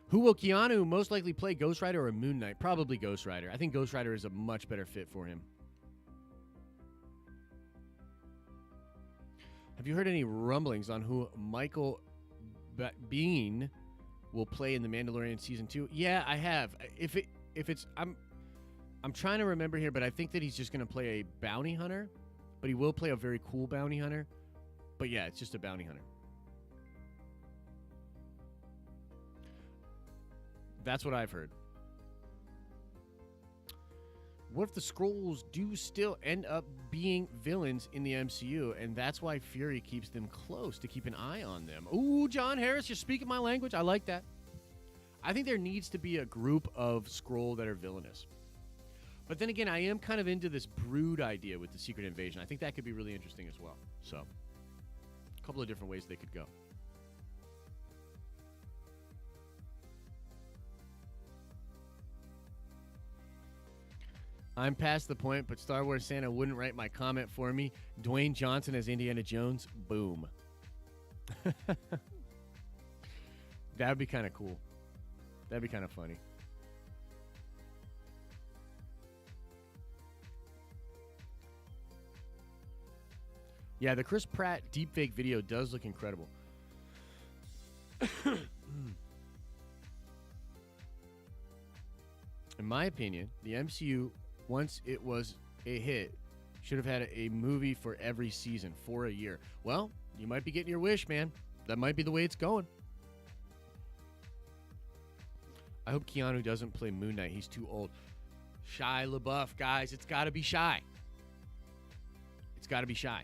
Speaker 1: Who will Keanu most likely play, Ghost Rider or Moon Knight? Probably Ghost Rider. I think Ghost Rider is a much better fit for him. Have you heard any rumblings on who Michael Biehn will play in The Mandalorian Season 2? Yeah, I have. If it's I'm trying to remember here, but I think that he's just going to play a bounty hunter, but he will play a very cool bounty hunter. But yeah, it's just a bounty hunter. That's what I've heard. What if the Skrulls do still end up being villains in the MCU, and that's why Fury keeps them close, to keep an eye on them? Ooh, John Harris, you're speaking my language. I like that. I think there needs to be a group of Skrull that are villainous. But then again, I am kind of into this Brood idea with the Secret Invasion. I think that could be really interesting as well. So, a couple of different ways they could go. I'm past the point, but Star Wars Santa wouldn't write my comment for me. Dwayne Johnson as Indiana Jones. Boom. That would be kind of cool. That'd be kind of funny. Yeah, the Chris Pratt deepfake video does look incredible. In my opinion, the MCU, once it was a hit, should have had a movie for every season for a year. Well, you might be getting your wish, man. That might be the way it's going. I hope Keanu doesn't play Moon Knight. He's too old. Shia LaBeouf, guys. It's got to be Shy. It's got to be Shy.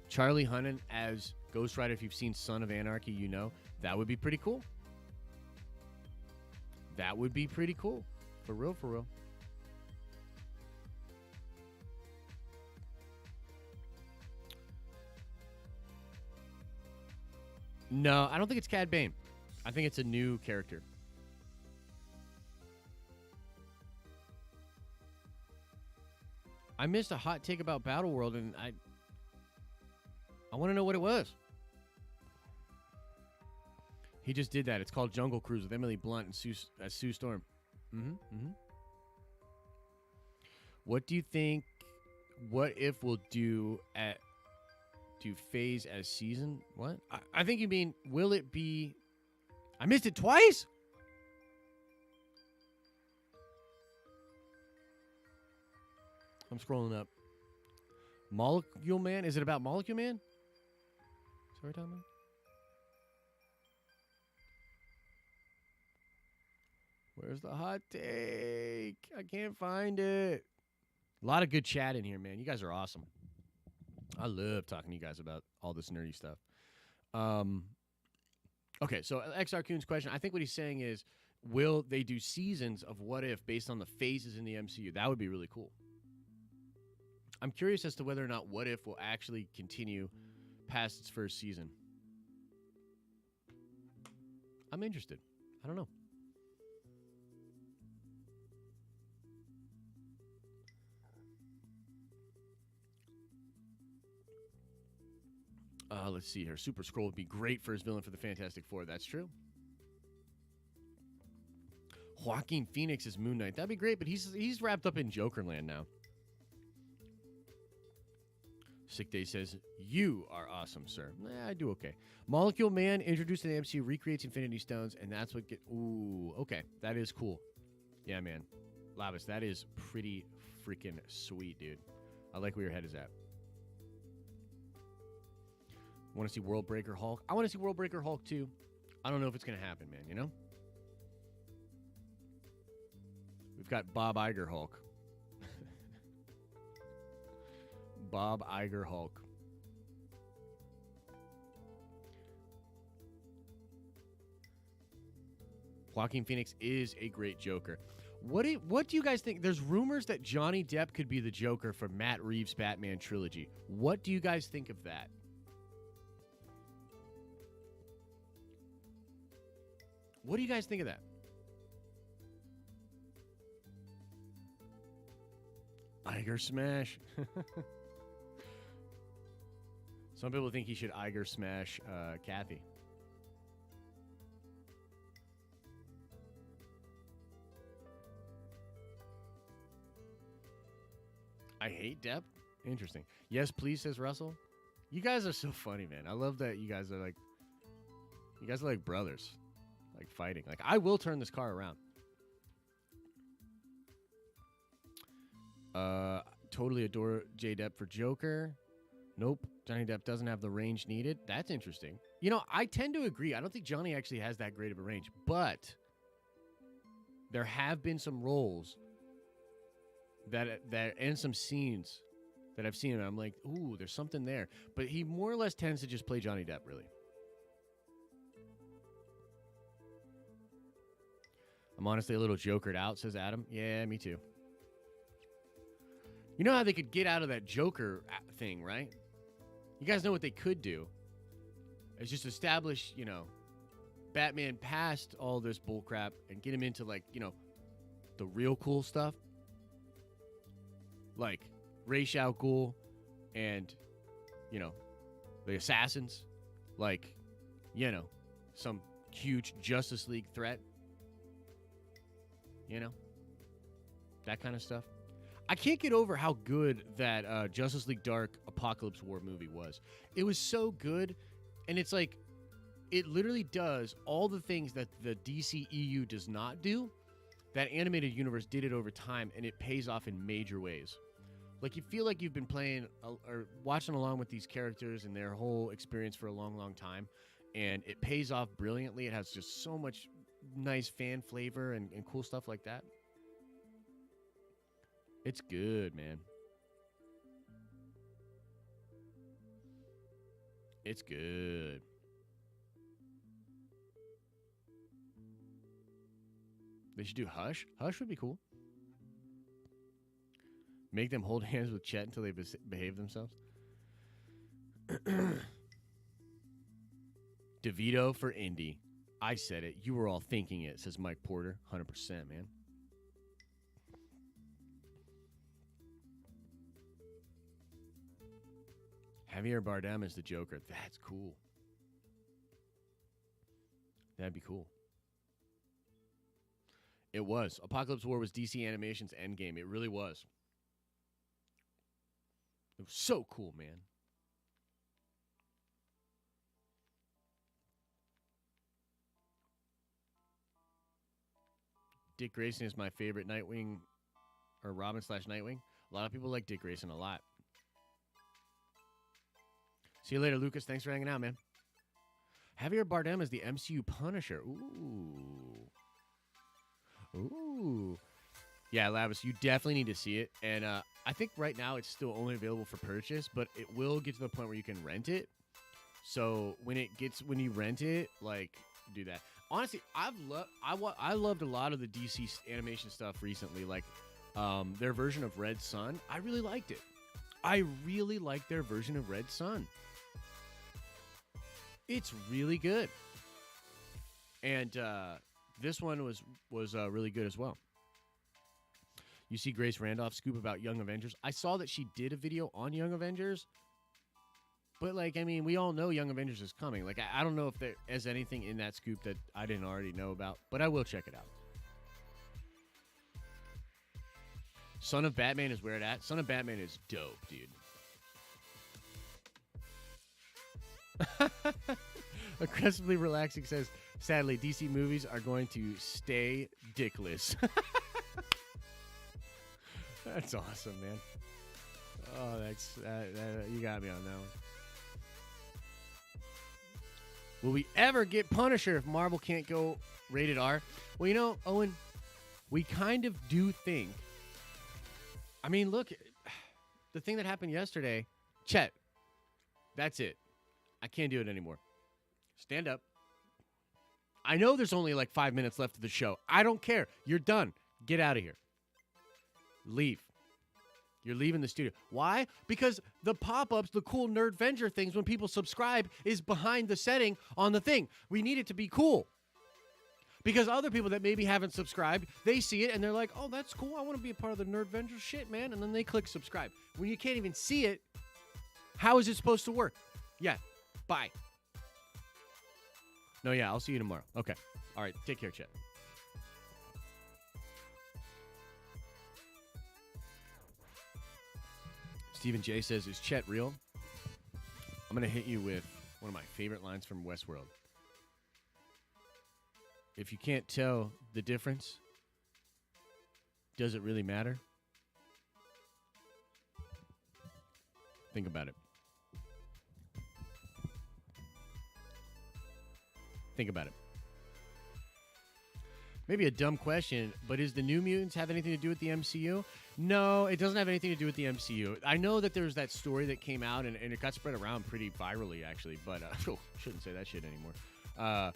Speaker 1: Charlie Hunnam as Ghost Rider, if you've seen Son of Anarchy, you know. That would be pretty cool. That would be pretty cool. For real, for real. No, I don't think it's Cad Bane. I think it's a new character. I missed a hot take about Battle World, and I want to know what it was. He just did that. It's called Jungle Cruise with Emily Blunt and Sue Storm. What do you think? What if we'll do phase as season? What? I think you mean, will it be? I missed it twice? I'm scrolling up. Molecule Man? Is it about Molecule Man? Is that what we're talking about? Where's the hot take? I can't find it. A lot of good chat in here, man. You guys are awesome. I love talking to you guys about all this nerdy stuff. Okay, so XR Coon's question, I think what he's saying is, will they do seasons of What If based on the phases in the MCU? That would be really cool. I'm curious as to whether or not What If will actually continue past its first season. I'm interested. I don't know. Let's see here. Super Skrull would be great for his villain for the Fantastic Four. That's true. Joaquin Phoenix is Moon Knight. That'd be great, but he's wrapped up in Jokerland now. Sick Day says, you are awesome, sir. I do okay. Molecule Man introduced in the MCU recreates Infinity Stones, and that's what ooh, okay. That is cool. Yeah, man. Lavis, that is pretty freaking sweet, dude. I like where your head is at. Want to see World Breaker Hulk? I want to see World Breaker Hulk too. I don't know if it's going to happen, man, you know? We've got Bob Iger Hulk. Bob Iger Hulk. Joaquin Phoenix is a great Joker. What do you guys think? There's rumors that Johnny Depp could be the Joker for Matt Reeves' Batman trilogy. What do you guys think of that? What do you guys think of that? Iger smash. Some people think he should Iger smash Kathy. I hate Depp. Interesting. Yes, please, says Russell. You guys are so funny, man. I love that you guys are like brothers. Like fighting. Like, I will turn this car around. Totally adore J Depp for Joker. Nope. Johnny Depp doesn't have the range needed. That's interesting. You know, I tend to agree. I don't think Johnny actually has that great of a range. But there have been some roles that and some scenes that I've seen, and I'm like, ooh, there's something there. But he more or less tends to just play Johnny Depp, really. I'm honestly a little jokered out, says Adam. Yeah, me too. You know how they could get out of that Joker thing, right? You guys know what they could do? Is just establish, you know, Batman past all this bullcrap and get him into, like, you know, the real cool stuff. Like Ra's al Ghul and, you know, the assassins. Like, you know, some huge Justice League threat. You know, that kind of stuff. I can't get over how good that Justice League Dark Apocalypse War movie was. It was so good, and it's like, it literally does all the things that the DCEU does not do. That animated universe did it over time, and it pays off in major ways. Like, you feel like you've been playing or watching along with these characters and their whole experience for a long, long time, and it pays off brilliantly. It has just so much nice fan flavor and cool stuff like that. It's good, man. It's good. They should do Hush. Hush would be cool. Make them hold hands with Chet until they behave themselves. DeVito for Indy. I said it. You were all thinking it, says Mike Porter. 100%, man. Javier Bardem as the Joker. That's cool. That'd be cool. It was. Apocalypse War was DC Animation's Endgame. It really was. It was so cool, man. Dick Grayson is my favorite Nightwing, or Robin/Nightwing. A lot of people like Dick Grayson a lot. See you later, Lucas. Thanks for hanging out, man. Javier Bardem is the MCU Punisher. Ooh. Yeah, Lavis, you definitely need to see it. And I think right now it's still only available for purchase, but it will get to the point where you can rent it. So when you rent it, like, do that. Honestly, I loved a lot of the DC animation stuff recently, like their version of Red Sun. I really liked it. I really liked their version of Red Sun. It's really good. And this one was really good as well. You see Grace Randolph's scoop about Young Avengers. I saw that she did a video on Young Avengers. But, like, I mean, we all know Young Avengers is coming. Like, I don't know if there is anything in that scoop that I didn't already know about, but I will check it out. Son of Batman is where it at. Son of Batman is dope, dude. Aggressively Relaxing says, sadly, DC movies are going to stay dickless. That's awesome, man. Oh, that's you got me on that one. Will we ever get Punisher if Marvel can't go rated R? Well, you know, Owen, we kind of do think. I mean, look, the thing that happened yesterday, Chet, that's it. I can't do it anymore. Stand up. I know there's only like 5 minutes left of the show. I don't care. You're done. Get out of here. Leave. You're leaving the studio. Why? Because the pop-ups, the cool Nerdvenger things, when people subscribe, is behind the setting on the thing. We need it to be cool. Because other people that maybe haven't subscribed, they see it and they're like, oh, that's cool. I want to be a part of the Nerdvenger shit, man. And then they click subscribe. When you can't even see it, how is it supposed to work? Yeah. Bye. No, yeah, I'll see you tomorrow. Okay. All right. Take care, Chet. Stephen J says, is Chet real? I'm going to hit you with one of my favorite lines from Westworld. If you can't tell the difference, does it really matter? Think about it. Think about it. Maybe a dumb question, but is the New Mutants have anything to do with the MCU? No, it doesn't have anything to do with the MCU. I know that there's that story that came out, and it got spread around pretty virally, actually. But shouldn't say that shit anymore.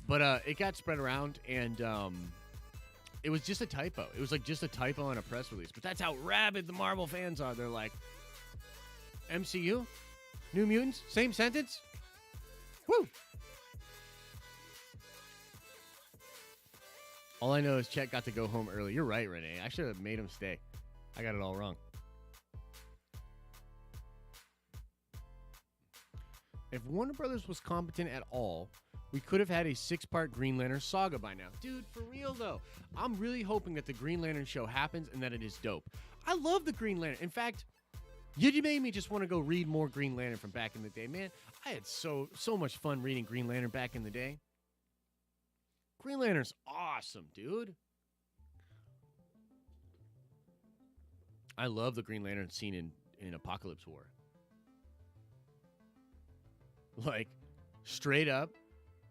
Speaker 1: But it got spread around, and it was just a typo. It was like just a typo on a press release. But that's how rabid the Marvel fans are. They're like, MCU? New Mutants? Same sentence? Woo! All I know is Chet got to go home early. You're right, Renee. I should have made him stay. I got it all wrong. If Warner Brothers was competent at all, we could have had a 6-part Green Lantern saga by now. Dude, for real, though. I'm really hoping that the Green Lantern show happens and that it is dope. I love the Green Lantern. In fact, you made me just want to go read more Green Lantern from back in the day. Man, I had so much fun reading Green Lantern back in the day. Green Lantern's awesome, dude. I love the Green Lantern scene in Apocalypse War. Like, straight up,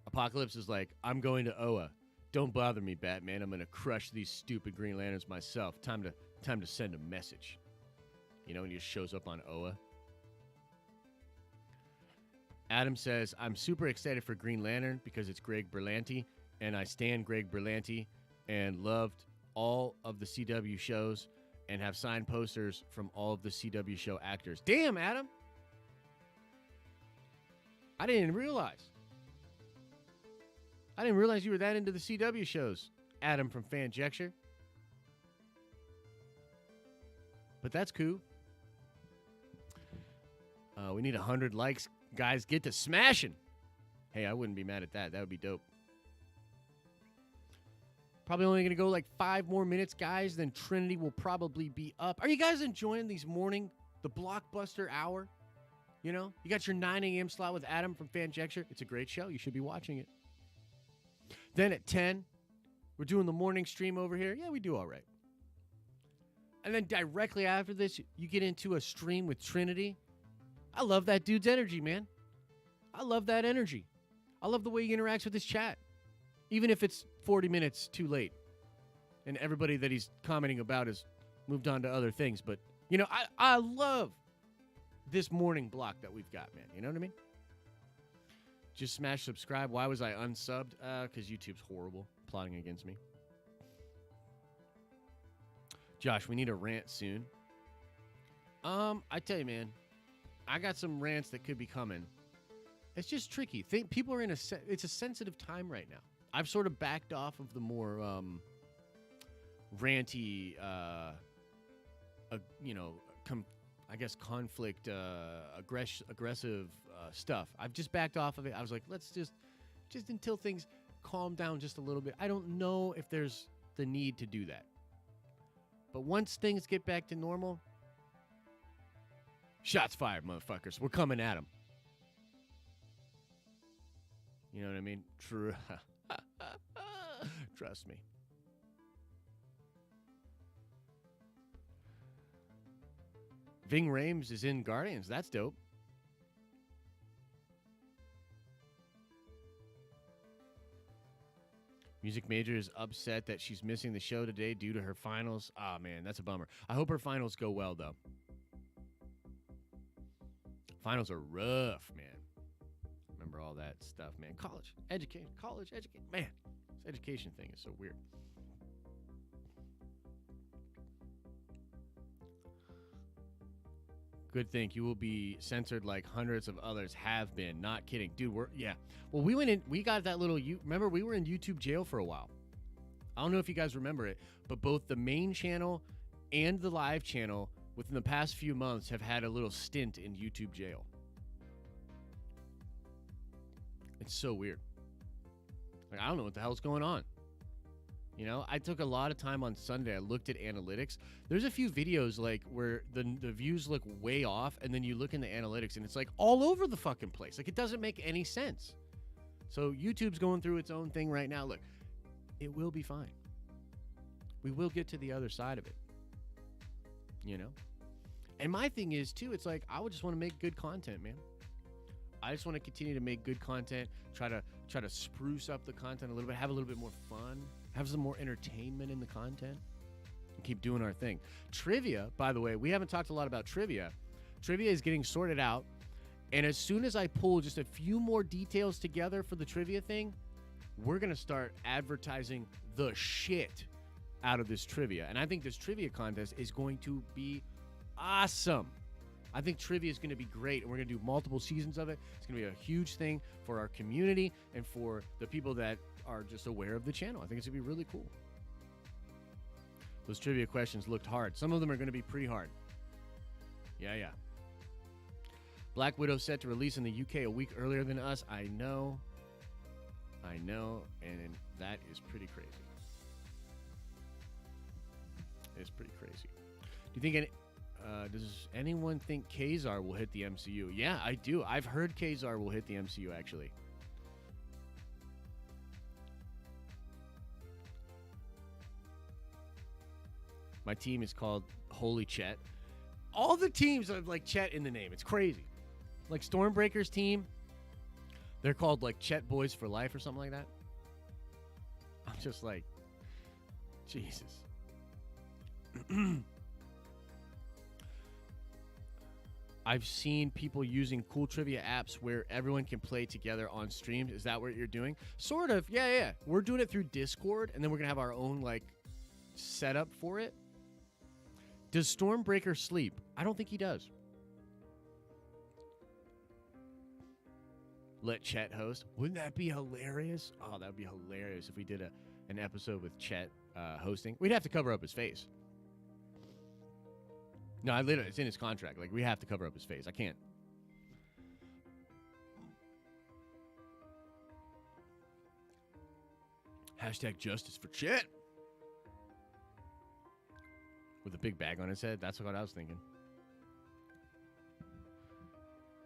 Speaker 1: Apocalypse is like, I'm going to Oa. Don't bother me, Batman. I'm going to crush these stupid Green Lanterns myself. Time to send a message. You know, and he just shows up on Oa. Adam says, I'm super excited for Green Lantern because it's Greg Berlanti. And I stan Greg Berlanti and loved all of the CW shows and have signed posters from all of the CW show actors. Damn, Adam. I didn't realize. I didn't realize you were that into the CW shows, Adam from Fanjecture. But that's cool. We need 100 likes. Guys, get to smashing. Hey, I wouldn't be mad at that. That would be dope. Probably only going to go like 5 more minutes, guys. Then Trinity will probably be up. Are you guys enjoying these morning, the blockbuster hour? You know, you got your 9 a.m. slot with Adam from Fanjecture. It's a great show. You should be watching it. Then at 10, we're doing the morning stream over here. Yeah, we do all right. And then directly after this, you get into a stream with Trinity. I love that dude's energy, man. I love that energy. I love the way he interacts with his chat. Even if it's 40 minutes too late. And everybody that he's commenting about has moved on to other things. But, you know, I love this morning block that we've got, man. You know what I mean? Just smash subscribe. Why was I unsubbed? Because YouTube's horrible, plotting against me. Josh, we need a rant soon. I tell you, man, I got some rants that could be coming. It's just tricky. People are in it's a sensitive time right now. I've sort of backed off of the more ranty, I guess conflict, aggressive stuff. I've just backed off of it. I was like, let's just until things calm down just a little bit. I don't know if there's the need to do that. But once things get back to normal, shots fired, motherfuckers. We're coming at them. You know what I mean? Trust me. Ving Rhames is in Guardians. That's dope. Music Major is upset that she's missing the show today due to her finals. Ah, man, that's a bummer. I hope her finals go well, though. Finals are rough, man. Remember all that stuff, man. College education. Man, this education thing is so weird. Good thing you will be censored like hundreds of others have been. Not kidding, dude. Well, we got that little. Remember, we were in YouTube jail for a while. I don't know if you guys remember it, but both the main channel and the live channel within the past few months have had a little stint in YouTube jail. It's so weird. Like, I don't know what the hell's going on. You know, I took a lot of time on Sunday. I looked at analytics. There's a few videos like where the views look way off, and then you look in the analytics and it's like all over the fucking place. Like, it doesn't make any sense. So YouTube's going through its own thing right now. Look, it will be fine. We will get to the other side of it. You know? And my thing is too, it's like I would just want to make good content, man. I just want to continue to make good content, try to spruce up the content a little bit, have a little bit more fun, have some more entertainment in the content, and keep doing our thing. Trivia, by the way, we haven't talked a lot about trivia. Trivia is getting sorted out, and as soon as I pull just a few more details together for the trivia thing, we're going to start advertising the shit out of this trivia. And I think this trivia contest is going to be awesome. I think trivia is going to be great, and we're going to do multiple seasons of it. It's going to be a huge thing for our community and for the people that are just aware of the channel. I think it's going to be really cool. Those trivia questions looked hard. Some of them are going to be pretty hard. Yeah. Black Widow set to release in the UK a week earlier than us. I know, and that is pretty crazy. It's pretty crazy. Do you think does anyone think Kazar will hit the MCU? Yeah, I do. I've heard Kazar will hit the MCU, actually. My team is called Holy Chet. All the teams have like Chet in the name. It's crazy. Like Stormbreaker's team, they're called like Chet Boys for Life or something like that. I'm just like, Jesus. I've seen people using cool trivia apps where everyone can play together on streams. Is that what you're doing? Sort of. Yeah. We're doing it through Discord, and then we're going to have our own, like, setup for it. Does Stormbreaker sleep? I don't think he does. Let Chet host. Wouldn't that be hilarious? Oh, that would be hilarious if we did an episode with Chet hosting. We'd have to cover up his face. No, it's in his contract. Like, we have to cover up his face. I can't Hashtag justice for Chet. With a big bag on his head. That's what I was thinking.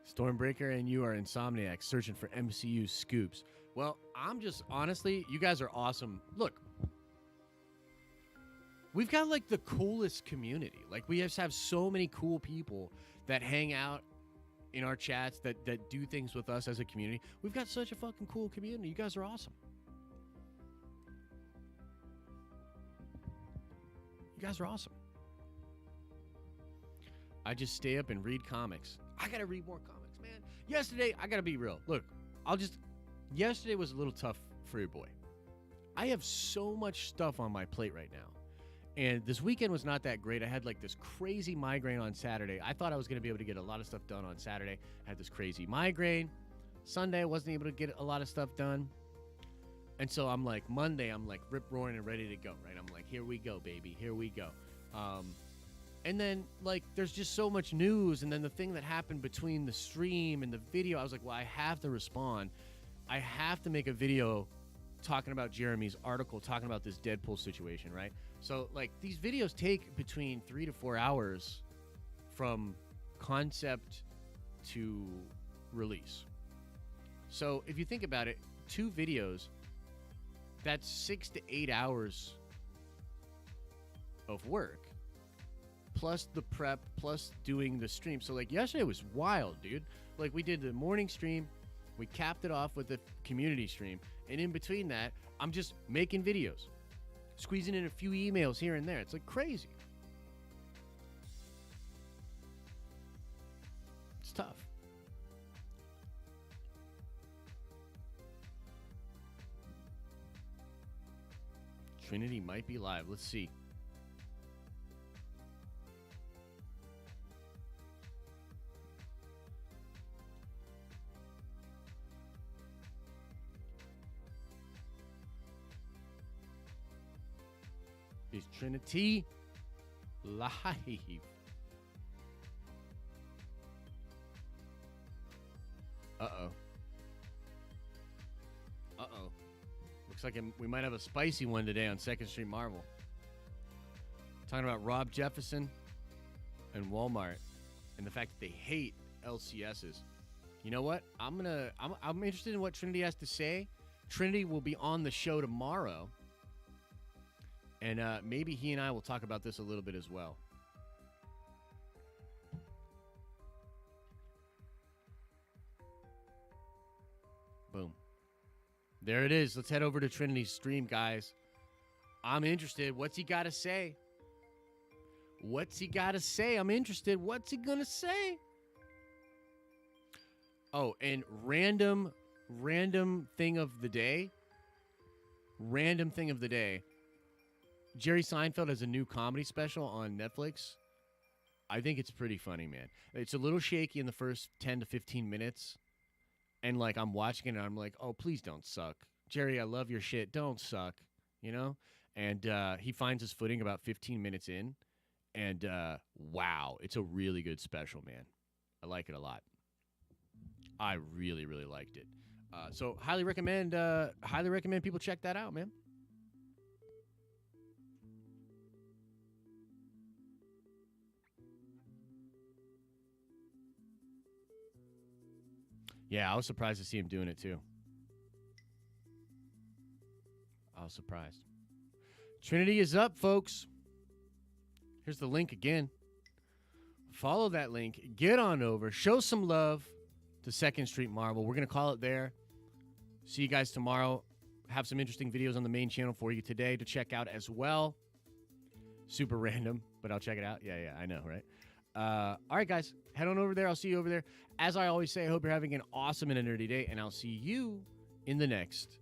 Speaker 1: Stormbreaker and you are insomniacs searching for MCU scoops. Well, I'm just, honestly, you guys are awesome. Look, we've got like the coolest community. Like we just have so many cool people that hang out in our chats that do things with us as a community. We've got such a fucking cool community. You guys are awesome. You guys are awesome. I just stay up and read comics. I gotta read more comics, man. Yesterday, I gotta be real. Look, yesterday was a little tough for your boy. I have so much stuff on my plate right now. And this weekend was not that great. I had like this crazy migraine on Saturday. I thought I was gonna be able to get a lot of stuff done on Saturday. I had this crazy migraine. Sunday, I wasn't able to get a lot of stuff done. And so I'm like, Monday, I'm like rip-roaring and ready to go, right? I'm like, here we go, baby. Here we go. And then, like, there's just so much news. And then the thing that happened between the stream and the video, I was like, well, I have to respond. I have to make a video talking about Jeremy's article, talking about this Deadpool situation, right? So, like, these videos take between 3 to 4 hours from concept to release. So, if you think about it, 2 videos, that's 6 to 8 hours of work. Plus the prep, plus doing the stream. So, like, yesterday was wild, dude. Like, we did the morning stream. We capped it off with the community stream. And in between that, I'm just making videos. Squeezing in a few emails here and there. It's, like, crazy. It's tough. Trinity might be live. Let's see. Is Trinity live? Uh-oh. Uh-oh. Looks like we might have a spicy one today on Second Street Marvel. Talking about Rob Jefferson and Walmart and the fact that they hate LCSs. You know what? I'm interested in what Trinity has to say. Trinity will be on the show tomorrow. And maybe he and I will talk about this a little bit as well. Boom. There it is. Let's head over to Trinity's stream, guys. I'm interested. What's he got to say? What's he got to say? I'm interested. What's he going to say? Oh, and random thing of the day. Random thing of the day. Jerry Seinfeld has a new comedy special on Netflix. I think it's pretty funny, man. It's a little shaky in the first 10 to 15 minutes. And, like, I'm watching it and I'm like, oh, please don't suck. Jerry, I love your shit. Don't suck, you know? And he finds his footing about 15 minutes in. And, wow, it's a really good special, man. I like it a lot. I really, really liked it. So highly recommend people check that out, man. Yeah, I was surprised to see him doing it, too. I was surprised. Trinity is up, folks. Here's the link again. Follow that link. Get on over. Show some love to Second Street Marvel. We're going to call it there. See you guys tomorrow. Have some interesting videos on the main channel for you today to check out as well. Super random, but I'll check it out. Yeah, I know, right? All right, guys. Head on over there. I'll see you over there. As I always say, I hope you're having an awesome and a nerdy day, and I'll see you in the next